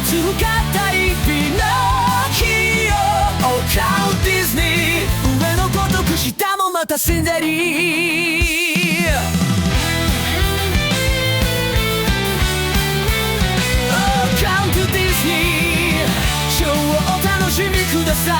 た一匹のヒーローOccultディズニー上のごとく下もまたシンデリーOccultディズニーショーをお楽しみください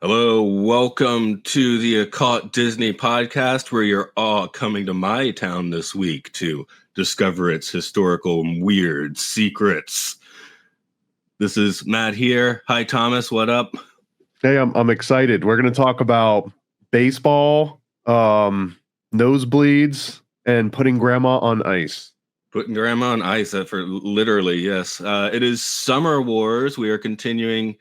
Hello, welcome to the Occult Disney podcast, where you're all coming to my town this week to discover its historical and weird secrets. This is Matt here. Hi, Thomas. What up? Hey, I'm excited. We're going to talk about baseball, nosebleeds, and putting grandma on ice. Putting grandma on ice, for literally, yes. It is Summer Wars. We are continuing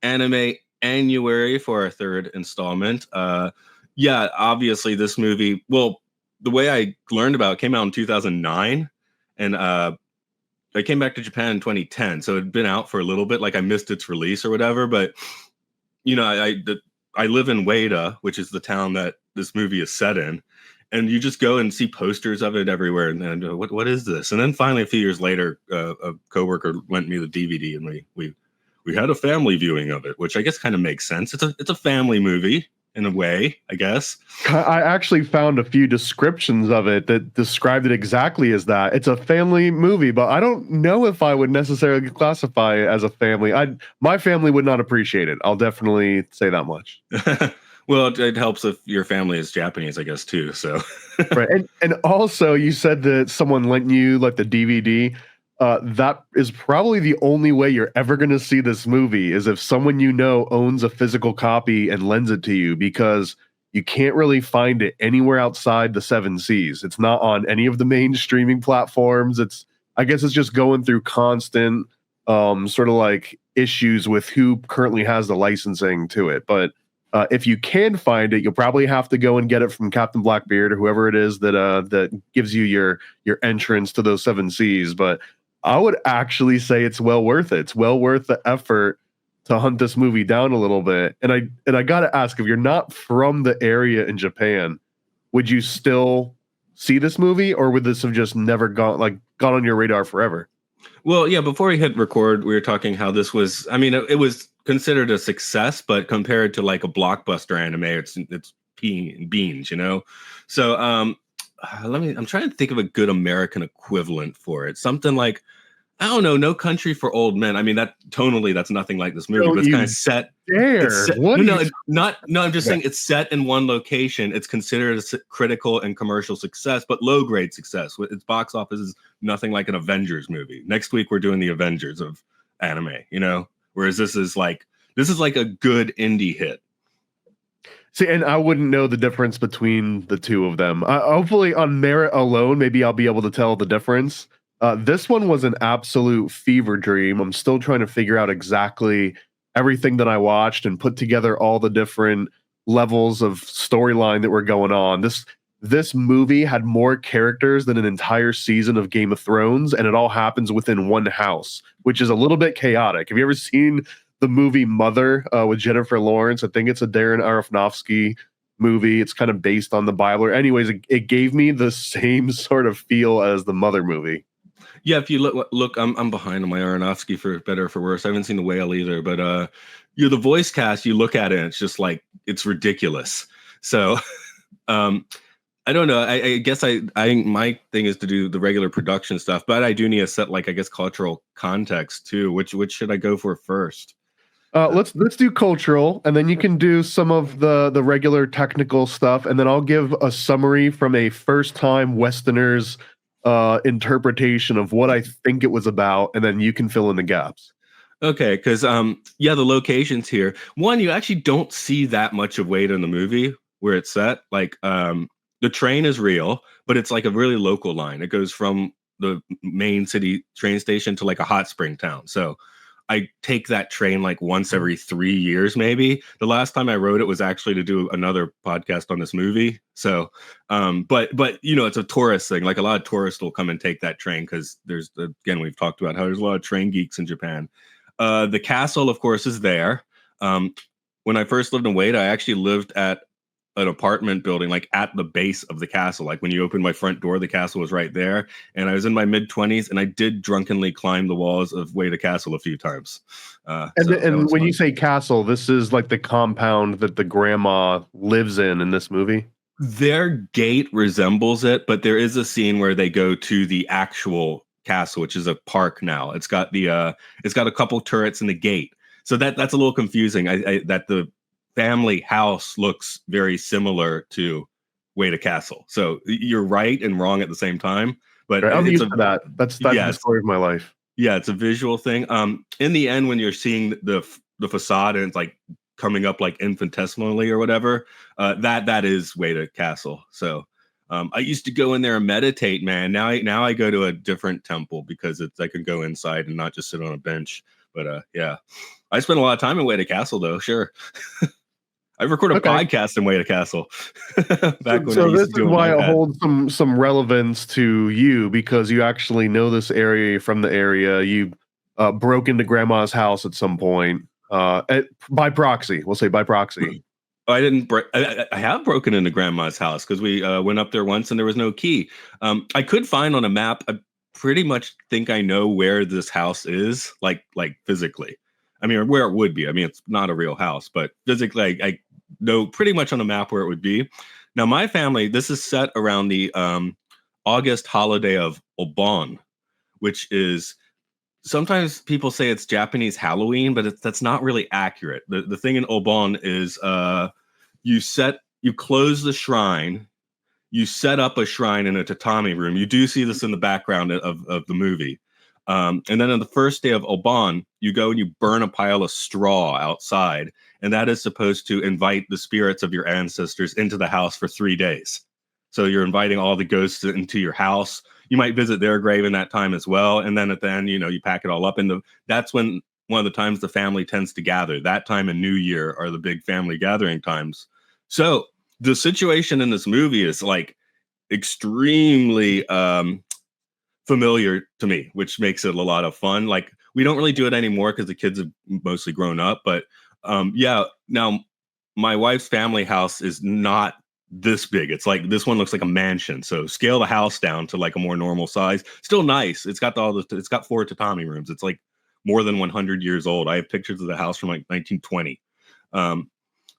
anime Annuary for our third installment. Obviously this movie, well, the way I learned about it came out in 2009, and I came back to Japan in 2010, so it'd been out for a little bit, like I missed its release or whatever, but you know, I live in Ueda, which is the town that this movie is set in, and you just go and see posters of it everywhere, and then what is this? And then finally a few years later, a coworker lent me the DVD, and we had a family viewing of it, which I guess kind of makes sense. It's a family movie in a way, I guess. I actually found a few descriptions of it that described it exactly as that. It's a family movie, but I don't know if I would necessarily classify it as a family. My family would not appreciate it. I'll definitely say that much. Well, it helps if your family is Japanese, I guess, too. So right, and also you said that someone lent you like the DVD. That is probably the only way you're ever going to see this movie is if someone you know owns a physical copy and lends it to you, because you can't really find it anywhere outside the 7 Seas. It's not on any of the main streaming platforms. I guess it's just going through constant sort of like issues with who currently has the licensing to it. But if you can find it, you'll probably have to go and get it from Captain Blackbeard or whoever it is that gives you your entrance to those 7 Seas. But I would actually say it's well worth it. It's well worth the effort to hunt this movie down a little bit. And I got to ask, if you're not from the area in Japan, would you still see this movie, or would this have just never gone on your radar forever? Well, yeah, before we hit record, we were talking how this was, I mean, it was considered a success, but compared to like a blockbuster anime, it's pea and beans, you know? So I'm trying to think of a good American equivalent for it. Something like, I don't know, No Country for Old Men. I mean, that tonally, that's nothing like this movie, but it's kind of set. I'm just saying it's set in one location. It's considered a critical and commercial success, but low grade success. Its box office is nothing like an Avengers movie. Next week, we're doing the Avengers of anime, you know? Whereas this is like a good indie hit. See, and I wouldn't know the difference between the two of them. Hopefully on merit alone, maybe I'll be able to tell the difference. This one was an absolute fever dream. I'm still trying to figure out exactly everything that I watched and put together all the different levels of storyline that were going on. This movie had more characters than an entire season of Game of Thrones, and it all happens within one house, which is a little bit chaotic. Have you ever seen the movie Mother with Jennifer Lawrence? I think it's a Darren Aronofsky movie. It's kind of based on the Bible. Anyways, it gave me the same sort of feel as the Mother movie. Yeah, if you look, I'm behind on my Aronofsky for better or for worse. I haven't seen The Whale either, but the voice cast, you look at it, and it's just like, it's ridiculous. So I don't know. I guess I my thing is to do the regular production stuff, but I do need to set, like, I guess, cultural context too. Which should I go for first? Let's do cultural, and then you can do some of the regular technical stuff, and then I'll give a summary from a first-time Westerner's interpretation of what I think it was about, and then you can fill in the gaps. Okay, because the locations here. One, you actually don't see that much of Ueda in the movie where it's set. Like, the train is real, but it's like a really local line. It goes from the main city train station to like a hot spring town. So I take that train like once every 3 years, maybe. The last time I rode it was actually to do another podcast on this movie. So, but you know, it's a tourist thing. Like, a lot of tourists will come and take that train because there's, again, we've talked about how there's a lot of train geeks in Japan. The castle, of course, is there. When I first lived in Wade, I actually lived at an apartment building, like at the base of the castle. Like when you opened my front door, the castle was right there. And I was in my mid-20s, and I did drunkenly climb the walls of Wade Castle a few times. And when you say castle, this is like the compound that the grandma lives in this movie? Their gate resembles it, but there is a scene where they go to the actual castle, which is a park now. It's got a couple turrets in the gate. So that's a little confusing. That the family house looks very similar to Wade Castle. So you're right and wrong at the same time. But right, I'm used to that. That's the story of my life. Yeah, it's a visual thing. In the end, when you're seeing the facade and it's like coming up like infinitesimally or whatever, that is Wade Castle. So I used to go in there and meditate, man. Now I go to a different temple because I can go inside and not just sit on a bench. But yeah, I spent a lot of time in Wade Castle, though. Sure. I recorded a podcast in Wade Castle. So this is why it holds some relevance to you, because you actually know this area from the area. You broke into grandma's house at some point by proxy. We'll say by proxy. I didn't break. I have broken into grandma's house because we went up there once and there was no key. I could find on a map. I pretty much think I know where this house is, like physically. I mean, where it would be. I mean, it's not a real house, but physically, I know pretty much on a map where it would be. Now, my family, this is set around the August holiday of Obon, which is, sometimes people say it's Japanese Halloween, but that's not really accurate. The thing in Obon is you close the shrine, you set up a shrine in a tatami room. You do see this in the background of the movie. And then on the first day of Obon, you go and you burn a pile of straw outside, and that is supposed to invite the spirits of your ancestors into the house for 3 days. So you're inviting all the ghosts into your house. You might visit their grave in that time as well. And then at the end, you pack it all up. And that's when one of the times the family tends to gather. That time and New Year are the big family gathering times. So the situation in this movie is like extremely familiar to me, which makes it a lot of fun. Like, we don't really do it anymore because the kids have mostly grown up. But yeah, now my wife's family house is not this big. It's like, this one looks like a mansion. So scale the house down to like a more normal size. Still nice. It's got it's got 4 tatami rooms. It's like more than 100 years old. I have pictures of the house from like 1920.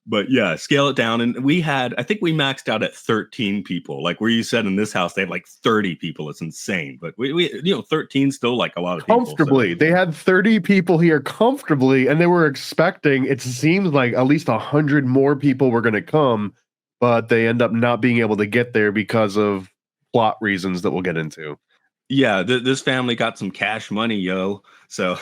But yeah, scale it down. And I think we maxed out at 13 people. Like where you said in this house, they have like 30 people. It's insane. But we 13 still like a lot of people. Comfortably. So. They had 30 people here comfortably, and they were expecting, it seems like at least 100 more people were going to come, but they end up not being able to get there because of plot reasons that we'll get into. Yeah, this family got some cash money, yo. So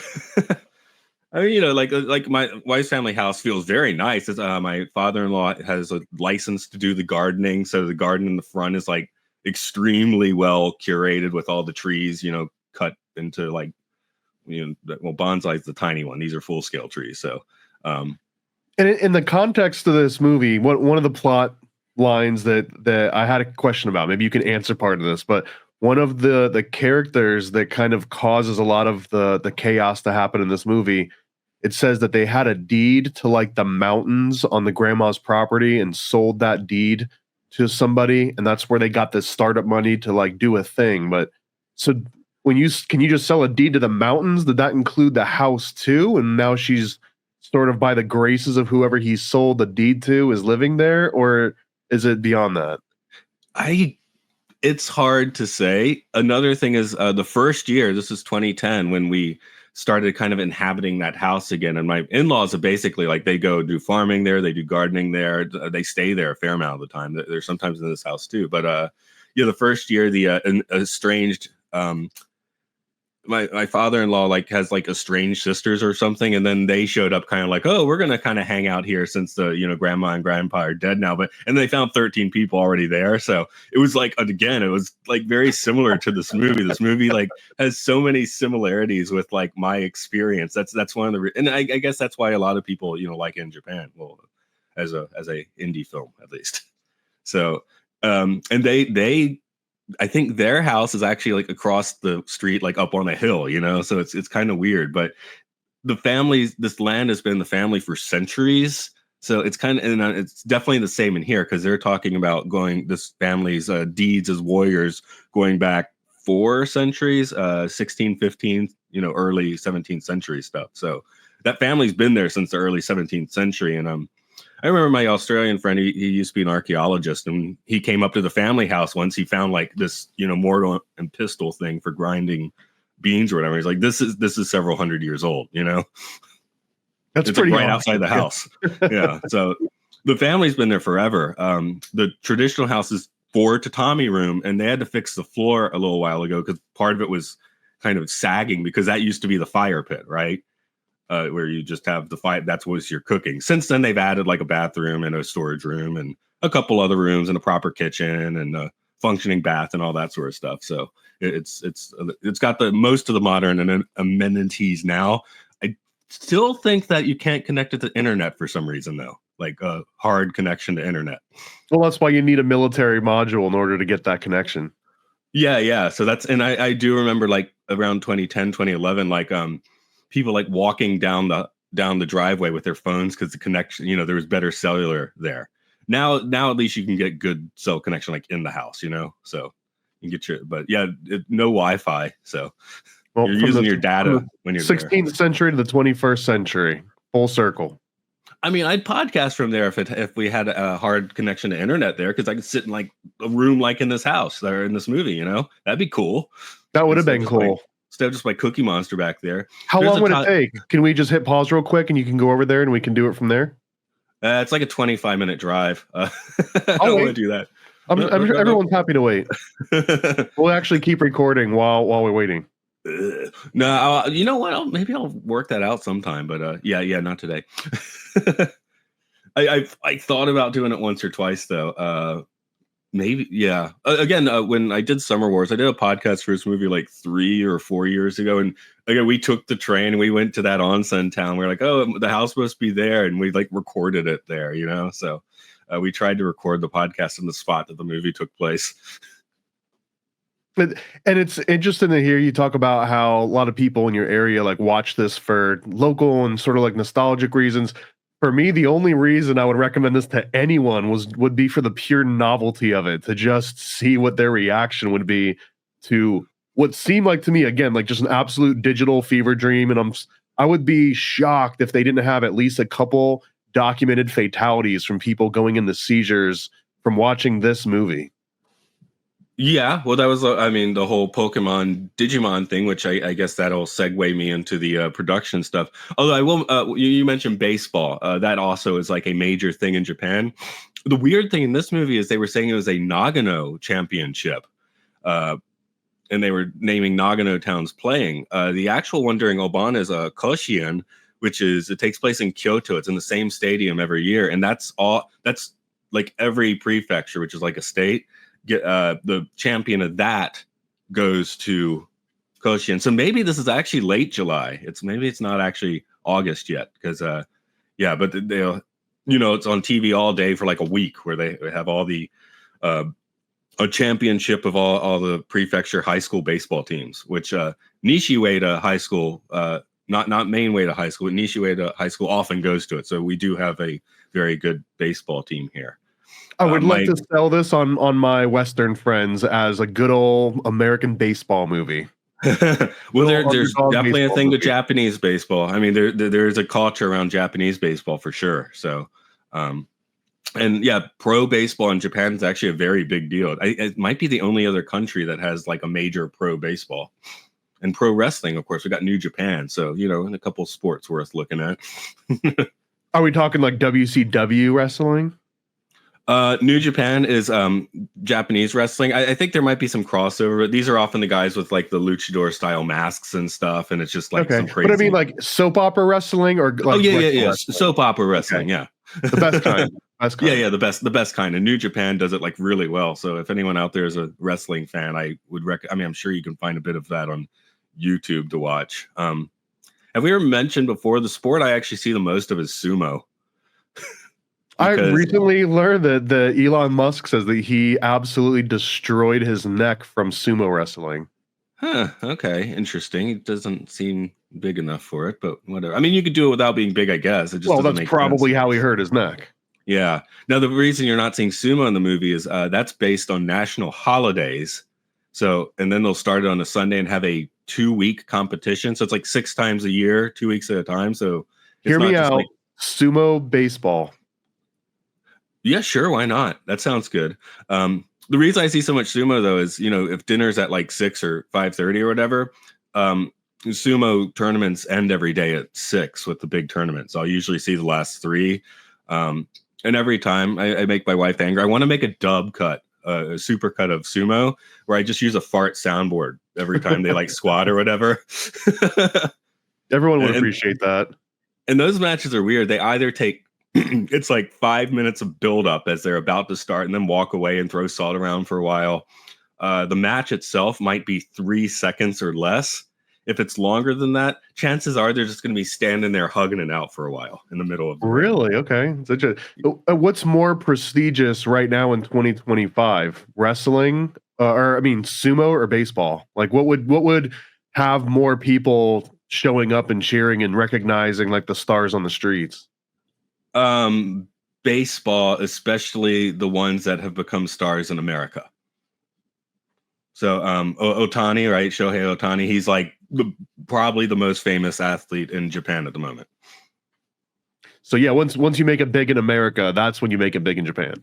I mean, like my wife's family house feels very nice. My father-in-law has a license to do the gardening, so the garden in the front is like extremely well curated with all the trees, cut into like, bonsai is the tiny one. These are full-scale trees. So, and in the context of this movie, one of the plot lines that I had a question about, maybe you can answer part of this, but one of the characters that kind of causes a lot of the chaos to happen in this movie, it says that they had a deed to like the mountains on the grandma's property and sold that deed to somebody, and that's where they got this startup money to like do a thing. But so can you just sell a deed to the mountains? Did that include the house too? And now she's sort of by the graces of whoever he sold the deed to is living there, or is it beyond that? It's hard to say. Another thing is the first year, this is 2010, when we started kind of inhabiting that house again. And my in-laws are basically like, they go do farming there, they do gardening there, they stay there a fair amount of the time. They're sometimes in this house too. But the first year, the estranged my father-in-law like has like estranged sisters or something, and then they showed up kind of like, oh, we're gonna kind of hang out here since the grandma and grandpa are dead now. And they found 13 people already there, so it was like, again, it was like very similar to this movie. This movie like has so many similarities with like my experience. That's one of the and I guess that's why a lot of people like it in Japan, well, as a indie film at least. So and they I think their house is actually like across the street, like up on a hill, so it's kind of weird. But the families, this land has been the family for centuries. So it's kind of, and it's definitely the same in here because they're talking about this family's deeds as warriors going back 4 centuries, 16, 15, early 17th century stuff. So that family's been there since the early 17th century. And I remember my Australian friend, he used to be an archaeologist, and he came up to the family house once. He found like this, mortar and pistol thing for grinding beans or whatever. He's like, this is several hundred years old, That's it's pretty like right awesome. outside the house. Yeah. So the family's been there forever. The traditional house is 4 tatami room, and they had to fix the floor a little while ago because part of it was kind of sagging because that used to be the fire pit, right? Where you just have the fire. That's what your cooking. Since then, they've added like a bathroom and a storage room and a couple other rooms and a proper kitchen and a functioning bath and all that sort of stuff. So it's got the most of the modern amenities now. I still think that you can't connect it to the internet for some reason, though, like a hard connection to internet. Well, that's why you need a military module in order to get that connection. Yeah. So and I do remember like around 2010, 2011, like people like walking down the driveway with their phones because the connection, there was better cellular there. Now at least you can get good cell connection like in the house, so you can get but no Wi-Fi. So you're using your data when you're 16th century to the 21st century, full circle. I mean, I'd podcast from there if we had a hard connection to internet there, because I could sit in like a room like in this house or in this movie, that'd be cool. That would have been cool. Instead of just my Cookie Monster back there. How long would it take? Can we just hit pause real quick and you can go over there and we can do it from there? It's like a 25-minute drive. I don't want to do that. I'm sure everyone's happy to wait. We'll actually keep recording while we're waiting. No, you know what? Maybe I'll work that out sometime. But yeah, not today. I thought about doing it once or twice though. Maybe, yeah. Again, when I did Summer Wars, I did a podcast for this movie like 3 or 4 years ago, and again, we took the train and we went to that onsen town. We're like, oh, the house must be there, and we like recorded it there, So we tried to record the podcast in the spot that the movie took place. And it's interesting to hear you talk about how a lot of people in your area like watch this for local and sort of like nostalgic reasons. For me, the only reason I would recommend this to anyone would be for the pure novelty of it, to just see what their reaction would be to what seemed like to me, again, like just an absolute digital fever dream. And I would be shocked if they didn't have at least a couple documented fatalities from people going into seizures from watching this movie. Yeah, well, that was, the whole Pokemon Digimon thing, which I guess that'll segue me into the production stuff. Although I will, you mentioned baseball. That also is like a major thing in Japan. The weird thing in this movie is they were saying it was a Nagano championship, and they were naming Nagano towns playing. The actual one during Obana is a Koshien, it takes place in Kyoto. It's in the same stadium every year, and that's like every prefecture, which is like a state. The champion of that goes to Koshien. So maybe this is actually late July. Maybe it's not actually August yet, because but they'll, it's on TV all day for like a week where they have all the a championship of all the prefecture high school baseball teams, which Nishi-Ueda High School, not Maine Ueda High School, but Nishi-Ueda High School often goes to it. So we do have a very good baseball team here. I would like to sell this on my Western friends as a good old American baseball movie. Well, there's definitely a thing to Japanese baseball. I mean, there's a culture around Japanese baseball for sure. So, and yeah, pro baseball in Japan is actually a very big deal. It might be the only other country that has like a major pro baseball. And pro wrestling, of course, we got New Japan. So, and a couple sports worth looking at. Are we talking like WCW wrestling? New Japan is Japanese wrestling. I think there might be some crossover, but these are often the guys with like the luchador style masks and stuff, and it's just like some crazy. But I mean, like soap opera wrestling, or like yeah, soap opera wrestling, yeah, the best kind. Yeah, the best kind. And New Japan does it like really well. So if anyone out there is a wrestling fan, I would I'm sure you can find a bit of that on YouTube to watch. Have we ever mentioned before the sport I actually see the most of is sumo? I recently learned that Elon Musk says that he absolutely destroyed his neck from sumo wrestling. Huh, okay, interesting. It doesn't seem big enough for it, but whatever. I mean, you could do it without being big, I guess. It just Well, doesn't that's make sense. probably how he hurt his neck. Yeah. Now, the reason you're not seeing sumo in the movie is that's based on national holidays. So, and then they'll start it on a Sunday and have a 2-week competition. So it's like 6 times a year, 2 weeks at a time. So it's Hear me not just out. like, Sumo baseball. yeah, sure, why not? That sounds good. The reason I see so much sumo though is, if dinner's at like 6 or 5:30 or whatever, sumo tournaments end every day at 6 with the big tournament. So I'll usually see the last three. And every time I make my wife angry, I want to make a dub cut, a super cut of sumo where I just use a fart soundboard every time they like squat or whatever. Everyone would And- appreciate that. And those matches are weird. They either take it's like 5 minutes of build up as they're about to start and then walk away and throw salt around for a while. The match itself might be 3 seconds or less. If it's longer than that, chances are they're just going to be standing there hugging it out for a while in the middle of the ring. Really? Okay. What's more prestigious right now in 2025? Wrestling, or I mean, sumo or baseball? Like, what would have more people showing up and cheering and recognizing like the stars on the streets? Baseball, especially the ones that have become stars in America. So Otani, right? Shohei Otani, he's like probably the most famous athlete in Japan at the moment. So yeah, once you make it big in America, that's when you make it big in Japan.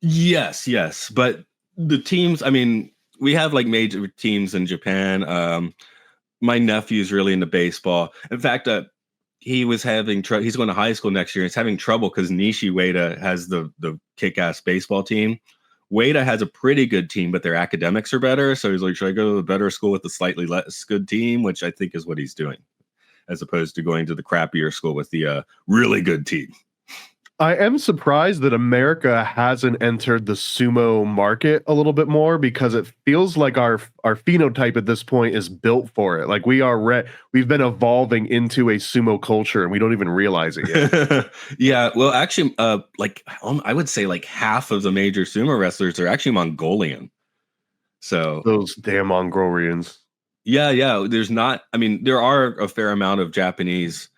Yes. But the teams, I mean, we have like major teams in Japan. My nephew's really into baseball. In fact, he was having trouble. He's going to high school next year. He's having trouble because Nishi Ueda has the kick-ass baseball team. Ueda has a pretty good team, but their academics are better. So he's like, should I go to a better school with a slightly less good team? Which I think is what he's doing, as opposed to going to the crappier school with the really good team. I am surprised that America hasn't entered the sumo market a little bit more, because it feels like our phenotype at this point is built for it. Like we've been evolving into a sumo culture and we don't even realize it yet. Yeah, well, actually, I would say like half of the major sumo wrestlers are actually Mongolian. So Those damn Mongolians. Yeah. There's not. I mean, there are a fair amount of Japanese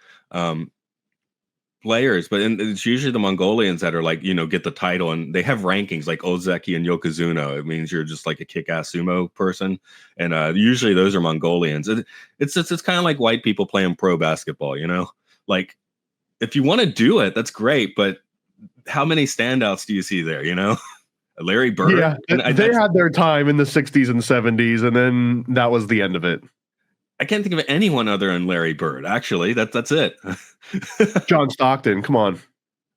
players, but it's usually the Mongolians that are like, get the title, and they have rankings like Ozeki and Yokozuna. It means you're just like a kick-ass sumo person, and usually those are Mongolians. It's kind of like white people playing pro basketball, like if you want to do it, that's great, but how many standouts do you see there? Larry Bird. Yeah, they had their time in the 60s and 70s, and then that was the end of it. I can't think of anyone other than Larry Bird. Actually, that's it. John Stockton, come on.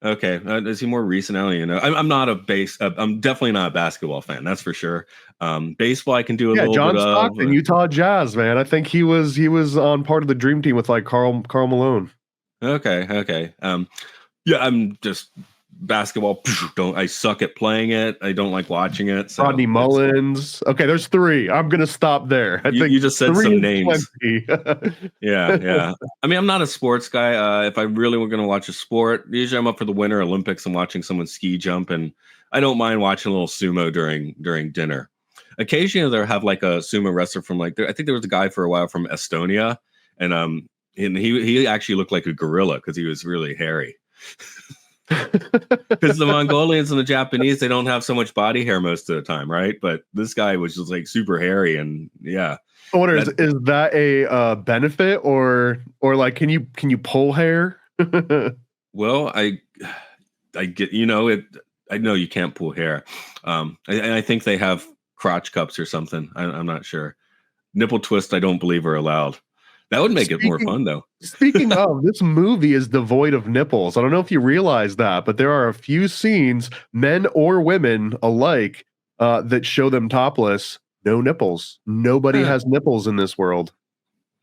Okay, is he more recent? I don't even know. I'm not I'm definitely not a basketball fan. That's for sure. Baseball, I can do a little John bit Stockton, of. Utah Jazz, man. I think he was on part of the dream team with like Karl Malone. Okay. Yeah, I'm just basketball. I suck at playing it. I don't like watching it. So Rodney Mullins. Okay, there's 3. I'm gonna stop there. I think you just said some names. Plenty. Yeah. I mean, I'm not a sports guy. If I really were going to watch a sport, usually I'm up for the Winter Olympics and watching someone ski jump, and I don't mind watching a little sumo during dinner. Occasionally, they'll have like a sumo wrestler from I think there was a guy for a while from Estonia, and he actually looked like a gorilla because he was really hairy. Because the Mongolians and the Japanese, they don't have so much body hair most of the time, right? But this guy was just like super hairy, and yeah. I wonder, is that a benefit, or like can you pull hair? Well, I get it. I know you can't pull hair. I think they have crotch cups or something. I'm not sure. Nipple twist, I don't believe are allowed. That would make it more fun, though. Speaking of, this movie is devoid of nipples. I don't know if you realize that, but there are a few scenes, men or women alike, that show them topless. No nipples. Nobody has nipples in this world.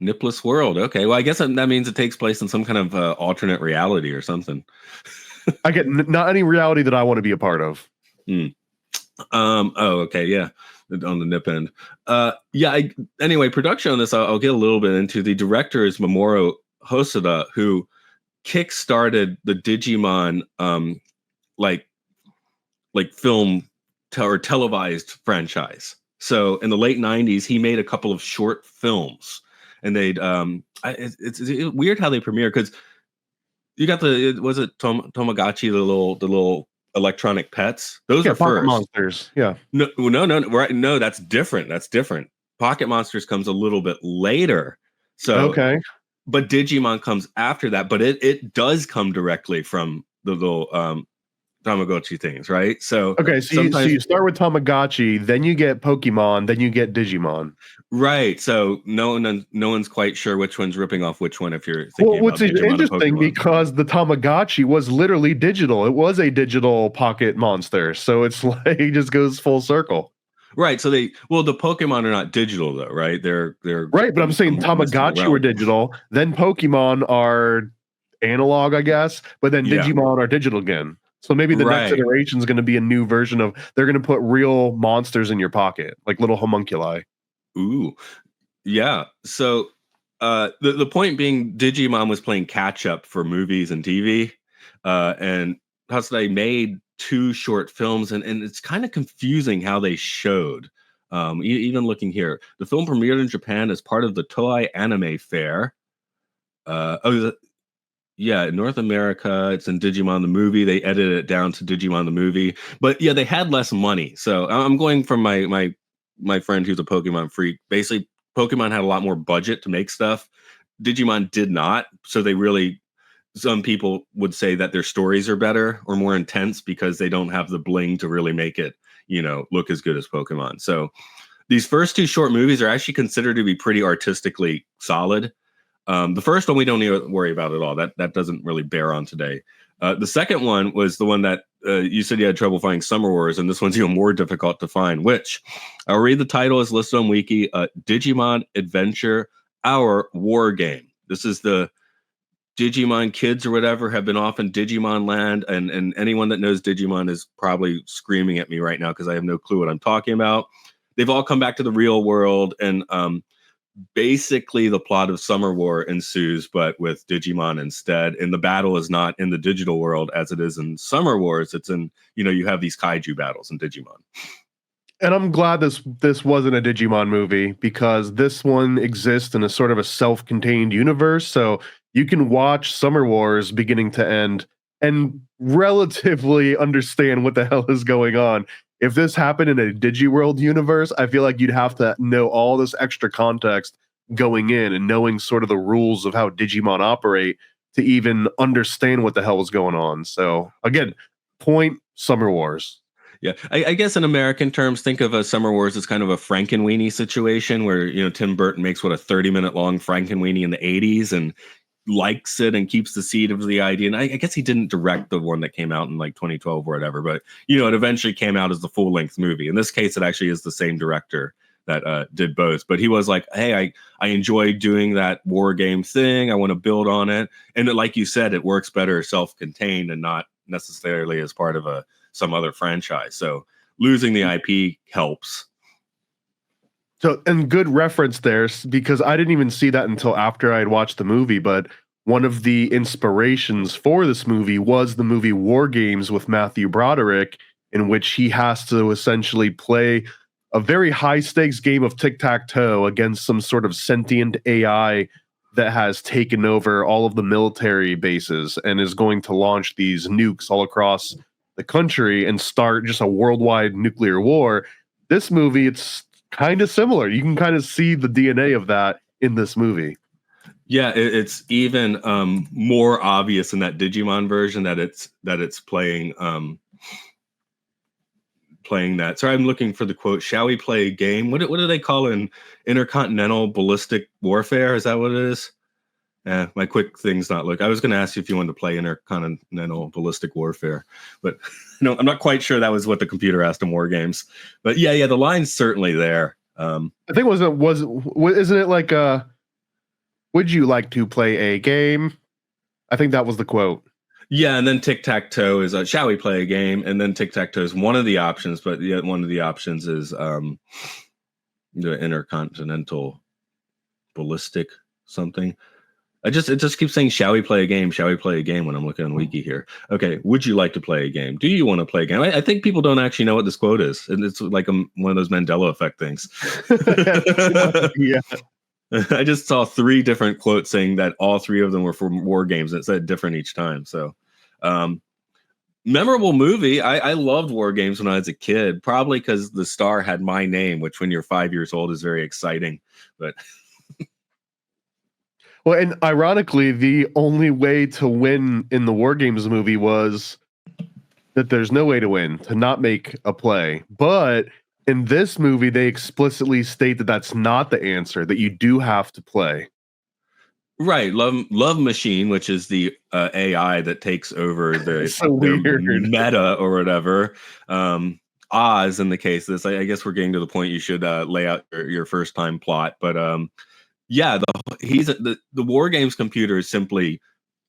Nipless world. Okay. Well, I guess that means it takes place in some kind of alternate reality or something. I get not any reality that I want to be a part of. Oh, okay. Yeah. On the nip end. Anyway, production on this, I'll get a little bit into. The director is Mamoru Hosoda, who kickstarted the Digimon like film or televised franchise. So in the late 90s, he made a couple of short films, and it's weird how they premiere, because you got was it Tamagotchi, the little electronic pets? Those Yeah, are Pocket first. Monsters. Yeah. No, right? No, that's different. That's different. Pocket Monsters comes a little bit later. So, Okay. but Digimon comes after that. But it does come directly from the little Tamagotchi things, right? So Okay, so sometimes, you start with Tamagotchi, then you get Pokemon, then you get Digimon. right? So no one's quite sure which one's ripping off which one, if you're Well, thinking what's about Digimon and interesting, Pokemon. because the Tamagotchi was literally digital. It was a digital pocket monster, so it's like it just goes full circle. Right. So the Pokemon are not digital though, right? They're Right, but I'm in saying some mystical Tamagotchi were realm. digital, then Pokemon are analog, I guess, but then Yeah. Digimon are digital again. So maybe the next Right. iteration is going to be a new version of, they're going to put real monsters in your pocket, like little homunculi. Ooh. Yeah. So the point being, Digimon was playing catch up for movies and TV. And thus they made two short films, and it's kind of confusing how they showed. Even looking here, the film premiered in Japan as part of the Toei Anime Fair. Yeah, in North America, it's in Digimon the movie. They edited it down to Digimon the movie, but yeah, they had less money. So I'm going from my friend who's a Pokemon freak. Basically, Pokemon had a lot more budget to make stuff. Digimon did not. So they really, some people would say that their stories are better or more intense because they don't have the bling to really make it, look as good as Pokemon. So these first two short movies are actually considered to be pretty artistically solid. The first one we don't need to worry about at all. That doesn't really bear on today. The second one was the one that you said you had trouble finding, Summer Wars, and this one's even more difficult to find, which I'll read the title as listed on Wiki. Digimon Adventure Our War Game. This is the Digimon kids or whatever have been off in Digimon land, and anyone that knows Digimon is probably screaming at me right now because I have no clue what I'm talking about. They've all come back to the real world, and basically the plot of Summer War ensues, but with Digimon instead. And the battle is not in the digital world as it is in Summer Wars. It's in, you have these kaiju battles in Digimon. And I'm glad this wasn't a Digimon movie, because this one exists in a sort of a self-contained universe. So you can watch Summer Wars beginning to end and relatively understand what the hell is going on. If this happened in a Digiworld universe, I feel like you'd have to know all this extra context going in and knowing sort of the rules of how Digimon operate to even understand what the hell was going on. So again, point Summer Wars. Yeah, I guess in American terms, think of a Summer Wars as kind of a Frankenweenie situation where, Tim Burton makes, what, a 30-minute long Frankenweenie in the 80s and likes it and keeps the seed of the idea. And I guess he didn't direct the one that came out in like 2012 or whatever, but, it eventually came out as the full-length movie. In this case, it actually is the same director that did both. But he was like, hey, I enjoy doing that war game thing. I want to build on it. And like you said, it works better self-contained and not necessarily as part of some other franchise. So losing the IP helps. So, and good reference there, because I didn't even see that until after I had watched the movie. But one of the inspirations for this movie was the movie War Games with Matthew Broderick, in which he has to essentially play a very high stakes game of tic-tac-toe against some sort of sentient AI that has taken over all of the military bases and is going to launch these nukes all across the country and start just a worldwide nuclear war. This movie, it's kind of similar. You can kind of see the DNA of that in this movie. Yeah, it's even more obvious in that Digimon version that it's playing that. Sorry, I'm looking for the quote. Shall we play a game? What do they call it? Intercontinental ballistic warfare? Is that what it is? My quick thing's not look. I was going to ask you if you wanted to play intercontinental ballistic warfare, but no, I'm not quite sure that was what the computer asked in War Games. But yeah, the line's certainly there. I think isn't it like would you like to play a game? I think that was the quote. Yeah, and then tic-tac-toe is shall we play a game? And then tic-tac-toe is one of the options, but one of the options is the intercontinental ballistic something. It just keeps saying, "Shall we play a game? Shall we play a game?" When I'm looking on Wiki here. Okay, would you like to play a game? Do you want to play a game? I think people don't actually know what this quote is, and it's like one of those Mandela effect things. Yeah. I just saw 3 different quotes saying that all 3 of them were from war games, and it said different each time. So, memorable movie. I loved war games when I was a kid, probably because the star had my name, which when you're 5 years old is very exciting. But well, and ironically, the only way to win in the War Games movie was that there's no way to win, to not make a play. But in this movie, they explicitly state that that's not the answer, that you do have to play. right, Love Machine, which is the AI that takes over the So weird. meta or whatever. Oz, in the case of this, I guess we're getting to the point you should lay out your first time plot. But yeah, the War Games computer is simply,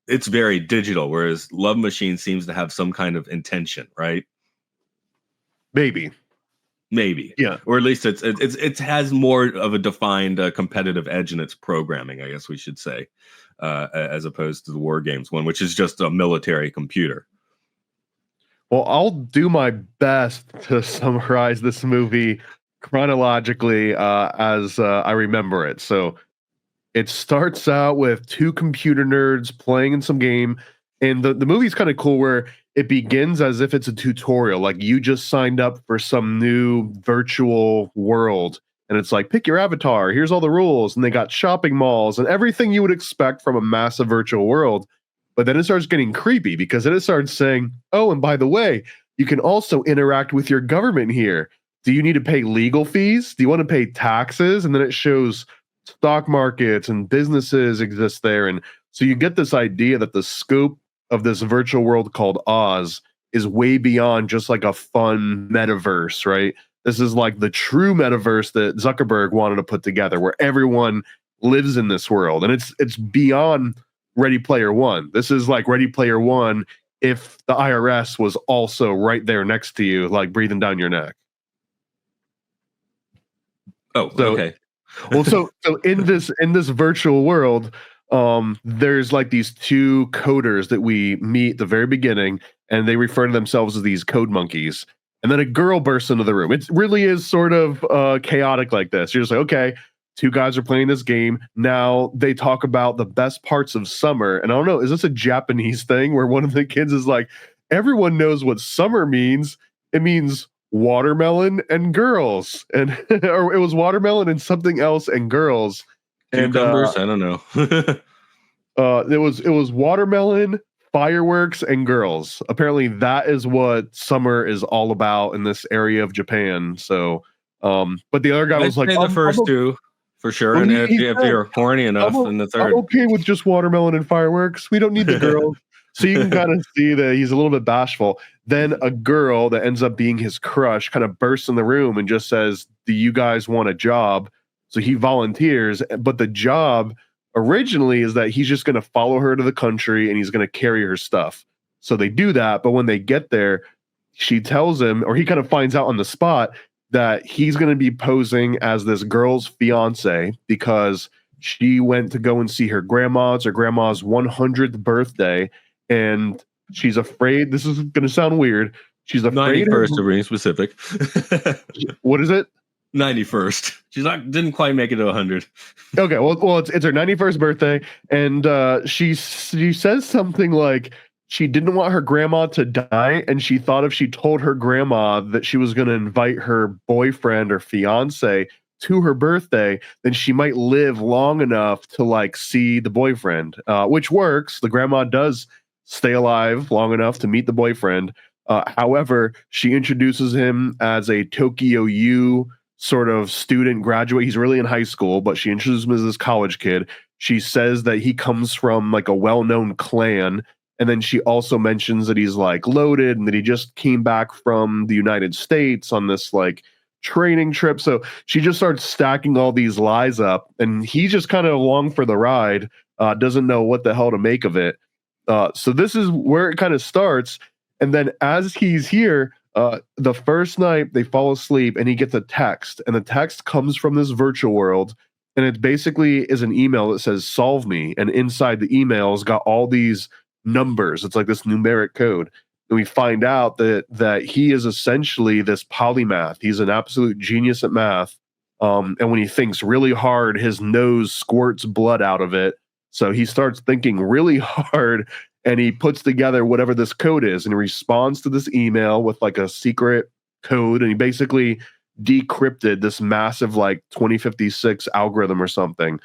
it's very digital, whereas Love Machine seems to have some kind of intention, right? Maybe. Yeah, or at least it has more of a defined competitive edge in its programming, I guess we should say, as opposed to the War Games one, which is just a military computer. Well, I'll do my best to summarize this movie chronologically as I remember it. So it starts out with 2 computer nerds playing in some game, and the movie's kind of cool where it begins as if it's a tutorial, like you just signed up for some new virtual world, and it's like, pick your avatar, here's all the rules, and they got shopping malls and everything you would expect from a massive virtual world. But then it starts getting creepy because then it starts saying, oh, and by the way, you can also interact with your government here. Do you need to pay legal fees? Do you want to pay taxes? And then it shows stock markets and businesses exist there. And so you get this idea that the scope of this virtual world called Oz is way beyond just like a fun metaverse, right? This is like the true metaverse that Zuckerberg wanted to put together, where everyone lives in this world. And it's beyond Ready Player One. This is like Ready Player One if the IRS was also right there next to you, like breathing down your neck. Oh, so, okay. Well, so in this virtual world, there's like these 2 coders that we meet at the very beginning, and they refer to themselves as these code monkeys. And then a girl bursts into the room. It really is sort of chaotic like this. You're just like, okay, 2 guys are playing this game. Now they talk about the best parts of summer. And I don't know, is this a Japanese thing where one of the kids is like, everyone knows what summer means. It means watermelon and girls. And or it was watermelon and something else and girls. Cucumbers? I don't know. It was watermelon, fireworks, and girls. Apparently, that is what summer is all about in this area of Japan. So, but the other guy was like, the first 2 for sure. And if you're horny enough, then the third. I'm okay with just watermelon and fireworks. We don't need the girls. So you can kind of see that he's a little bit bashful. Then a girl that ends up being his crush kind of bursts in the room and just says, do you guys want a job? So he volunteers, but the job originally is that he's just going to follow her to the country and he's going to carry her stuff. So they do that, but when they get there, she tells him, or he kind of finds out on the spot, that he's going to be posing as this girl's fiance because she went to go and see her grandma's 100th birthday, and she's afraid. This is going to sound weird. She's afraid. 91st to be specific. What is it? 91st. She's didn't quite make it to 100. Okay, well, it's her 91st birthday, and she says something like she didn't want her grandma to die, and she thought if she told her grandma that she was going to invite her boyfriend or fiance to her birthday, then she might live long enough to like see the boyfriend, which works. The grandma does stay alive long enough to meet the boyfriend. However, she introduces him as a Tokyo U sort of student graduate. He's really in high school, but she introduces him as this college kid. She says that he comes from like a well-known clan. And then she also mentions that he's like loaded and that he just came back from the United States on this like training trip. So she just starts stacking all these lies up, and he's just kind of along for the ride, doesn't know what the hell to make of it. So this is where it kind of starts. And then as he's here, the first night they fall asleep and he gets a text, and the text comes from this virtual world. and it basically is an email that says "solve me," and inside the email's got all these numbers. It's like this numeric code, and we find out that he is essentially this polymath. He's an absolute genius at math. And when he thinks really hard, his nose squirts blood out of it. So he starts thinking really hard, and he puts together whatever this code is, and he responds to this email with like a secret code, and he basically decrypted this massive like 2056 algorithm or something.